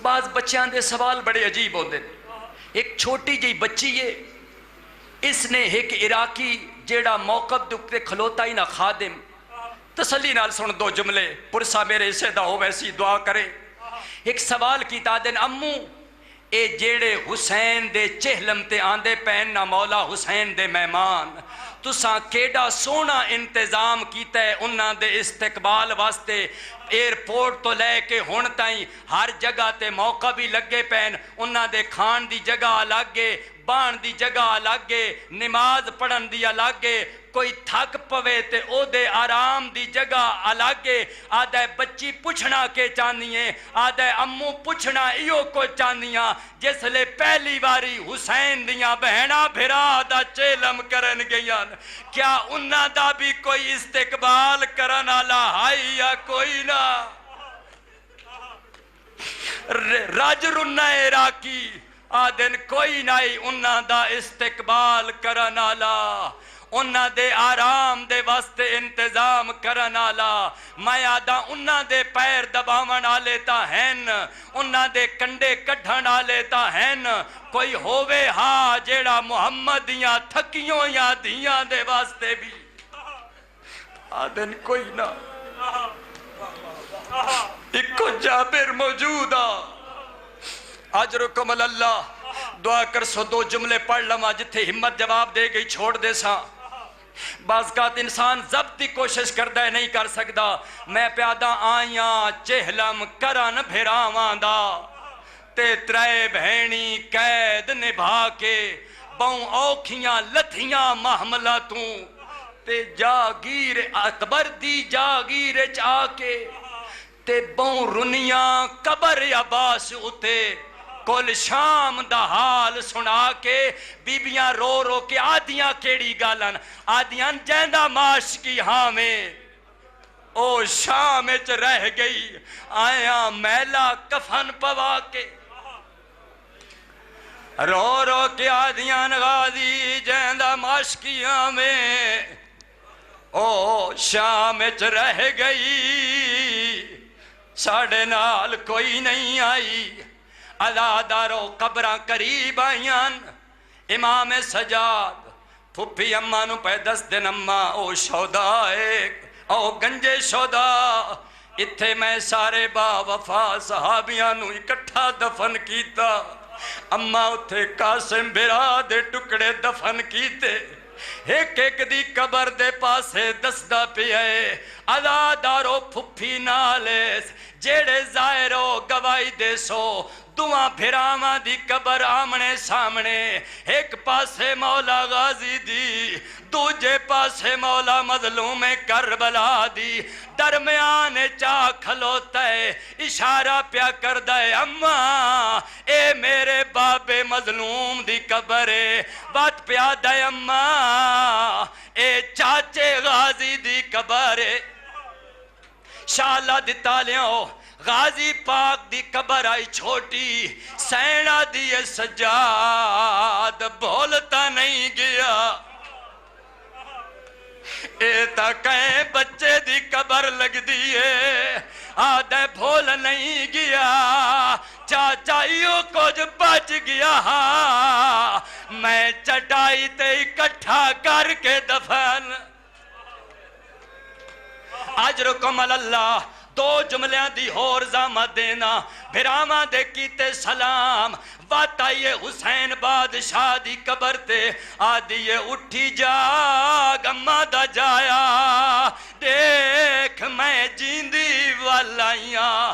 بعض بچیاں دے سوال بڑے عجیب ہوندے. ایک چھوٹی جی بچی ہے اس نے ایک عراقی جیڑا موقف دکھتے کھلوتا ہی نہ خادم تسلی نال سن دو جملے پرسا میرے اسے دا ہو ویسی دعا کرے. ایک سوال کیتا دن امو اے جیڑے حسین دے چہلم تے آندے پہن نہ مولا حسین دے مہمان تساں کیڑا سونا انتظام کیتا ہے انہاں دے استقبال واسطے ایئرپورٹ تو لے کے ہون تائیں ہر جگہ تے موقع بھی لگے پین انہاں دے کھان دی جگہ الگے بان دی جگہ الگے نماز پڑھن دی الگے کوئی تھک پوے تے او دے آرام دی جگہ الگے. آدھے بچی پوچھنا کے چاندیے آدھے امو پوچھنا ایو کو چاندیاں جس لے پہلی باری حسین دیاں بہنا بھرا دا چیلم کرن گیاں کیا انہاں دا بھی کوئی استقبال کرن آلا ہائی یا کوئی نہ. رج رنہ عراقی آدن کوئی نہیں انہاں دا استقبال کرن والا، انہاں دے آرام دے واسطے انتظام کرن والا، میں آدھا انہاں دے پیر دباون والے تا ہن، انہاں دے کنڈے کڈھن والے تا ہن، کوئی ہووے ہاں جیڑا محمد دیاں تھکیوں یا دیاں دے واسطے بھی آدن کوئی نہ، ایکو جابر موجود آ، اجرکم اللہ، دعا کر سو دو جملے پڑھ لما جتھے ہمت جواب دے گئی چھوڑ دے سا، بعض اوقات انسان ضبط کی کوشش کردہ ہے نہیں کر سکتا، میں پیادہ آیاں چہلم کرن بھراواں دا، تے ترے بہنی قید نبھا کے بہوں اوکھیاں لتھیاں محملہ توں، تے جاگیر اکبر دی جاگیر چاہ کے تے بہوں رنیاں قبر عباس اتے کل شام دا حال سنا کے بیبیاں رو رو کے آدیاں کیڑی گالن آدیاں جیندہ معاش کی ہاں میں او شام اچ رہ گئی آیاں میلا کفن پوا کے رو رو کے آدیاں غازی جیندہ معاش کی ہاں میں او شام اچ رہ گئی ساڑھے نال کوئی نہیں آئی عزادارو قبران قریب آئیان امام سجاد پھپی اماں نو پہ 10 دن اماں او شہدائے او گنجے شہدا اتھے میں سارے با وفا صحابیاں نو اکٹھا دفن کیتا اماں اتھے قاسم برا دے ٹکڑے دفن کیتے ایک ایک دی قبر دے پاسے دسدہ پی ہے عزادارو پھپی نالیس جیڑے ظاہرو گواہی دے سو دعا پھراواں دی قبر آمنے سامنے ایک پاسے مولا غازی دی دوجے پاسے مولا مظلوم کربلا دی درمیان چاہ کھلوتا ہے اشارہ پیا کر دے اماں اے میرے باب مظلوم دی قبر ہے بات پیا دے اماں اے چاچے غازی دی قبر ہے شالہ دیتا لیاؤ غازی پاک دی قبر آئی چھوٹی سینہ دی سجاد بولتا نہیں گیا اے تا کہیں بچے دی قبر لگ دیئے آدھے بھول نہیں گیا چاچائیوں کچھ بچ گیا میں چٹائی تے اکٹھا کر کے دفن اجرکم اللہ دو جملیاں دی ہور زامت دینا بھراما دے کیتے سلام بات آئیے حسین بادشاہ دی قبر تے آدھیے اٹھی جاگ اماں دا جایا دیکھ میں جیندی والائیاں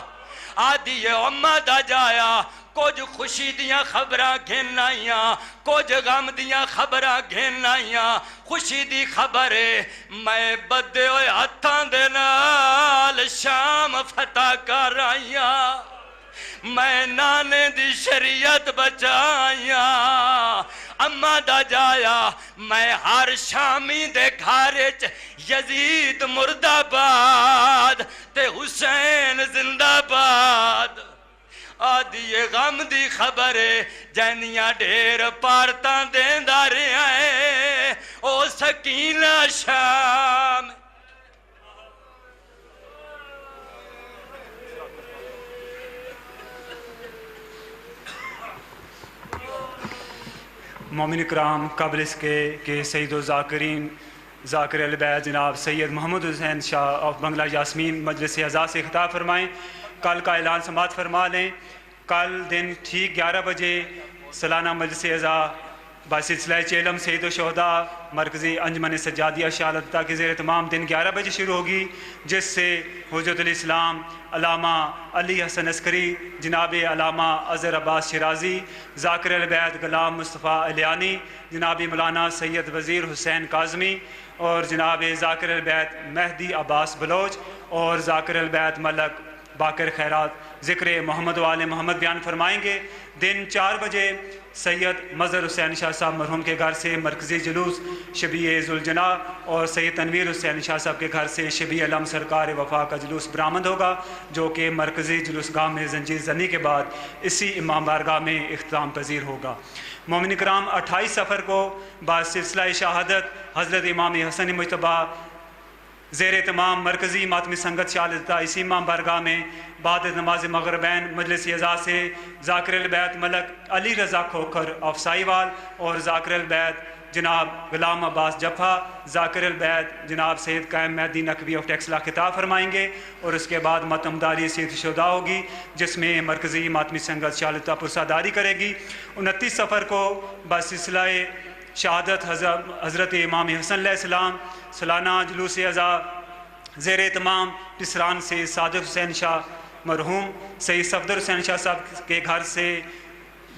آدھیے اماں دا جایا کچھ خوشی دیاں خبراں گھن آئیاں کچھ غم دیاں خبراں گھن آئیاں خوشی دی خبر ہے میں بدے ہوئے ہتھاں دے نال شام فتح کر آئیاں میں نانے دی شریعت بچائیاں اماں دا جایا میں ہر شامی دے گھارچ یزید مردہ باد تے حسین زندہ باد آدھی غم دی خبر جنیاں ڈھیر پارتاں دیندہ رہے او سکینہ شام مومن اکرام قبل اس کے کہ سید الذاکرین ذاکر البیت جناب سید محمد حسین شاہ آف بنگلہ یاسمین مجلس اعزاز سے خطاب فرمائیں کل کا اعلان سماعت فرما لیں کل دن ٹھیک 11 بجے سالانہ مجلس اعزاز باسلسلہ چیلم سید الشہداء مرکزی انجمن سجادیہ شہادتہ کے زیر تمام دن 11 بجے شروع ہوگی جس سے حجت الاسلام علامہ علی حسن عسکری جناب علامہ اظہر عباس شیرازی ذاکر البیت غلام مصطفیٰ الیانی جناب مولانا سید وزیر حسین کاظمی اور جناب ذاکر البیت مہدی عباس بلوچ اور ذاکر البیت ملک باقر خیرات ذکر محمد و آل محمد بیان فرمائیں گے۔ دن 4 بجے سید مظہر حسین شاہ صاحب مرحوم کے گھر سے مرکزی جلوس شبیہ ذوالجناح اور سید تنویر حسین شاہ صاحب کے گھر سے شبیہ علم سرکار وفا کا جلوس برآمد ہوگا، جو کہ مرکزی جلوس گاہ میں زنجیر زنی کے بعد اسی امام بارگاہ میں اختتام پذیر ہوگا۔ مومن کرام 28 سفر کو بعد سلسلہ شہادت حضرت امام حسن مجتبیٰ زیر تمام مرکزی ماتمی سنگت شالدہ اسی امام بارگاہ میں بعد نماز مغربین مجلس اعزاز سے ذاکر البیت ملک علی رضا کھوکھر آف سائیوال اور ذاکر البیت جناب غلام عباس جفا، ذاکر البیت جناب سید قائم مہدی نقوی آف ٹیکسلا خطاب فرمائیں گے، اور اس کے بعد ماتمداری سید شہداء ہوگی جس میں مرکزی ماتمی سنگت شالدہ پرساداری کرے گی۔ 29 سفر کو بسلسلہ شہادت حضرت امام حسن علیہ السلام سالانہ جلوس عزا زیر اہتمام ٹسران سے صادق حسین شاہ مرحوم سید صفدر حسین شاہ صاحب کے گھر سے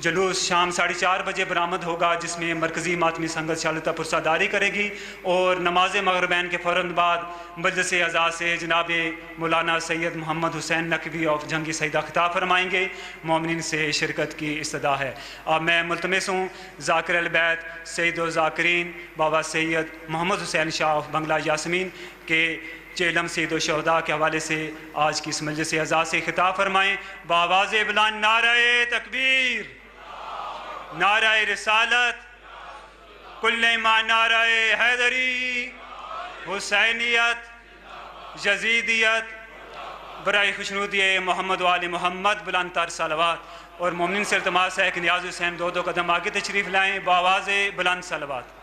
جلوس شام 4:30 بجے برآمد ہوگا، جس میں مرکزی ماتمی سنگت شالدہ پرساداری کرے گی، اور نماز مغربین کے فوراً بعد مجلس اعزا سے جناب مولانا سید محمد حسین نقوی آف جنگی سیدہ خطاب فرمائیں گے۔ مومنین سے شرکت کی استدعا ہے۔ اب میں ملتمس ہوں ذاکر البیت سید الذاکرین بابا سید محمد حسین شاہ آف بنگلہ یاسمین کے چیلم سید و شہداء کے حوالے سے آج کی اس مجلس اعزاز سے خطاب فرمائیں۔ بآواز بلند نعرہ تکبیر، نعرہ رسالت، کل ما نعرہ حیدری، حسینیت، یزیدیت، برائے خوشنودی محمد و آل محمد بلند تر صلوات، اور مومنین سے التماس ہے کہ نیاز حسین 2 قدم آگے تشریف لائیں، بآواز بلند صلوات۔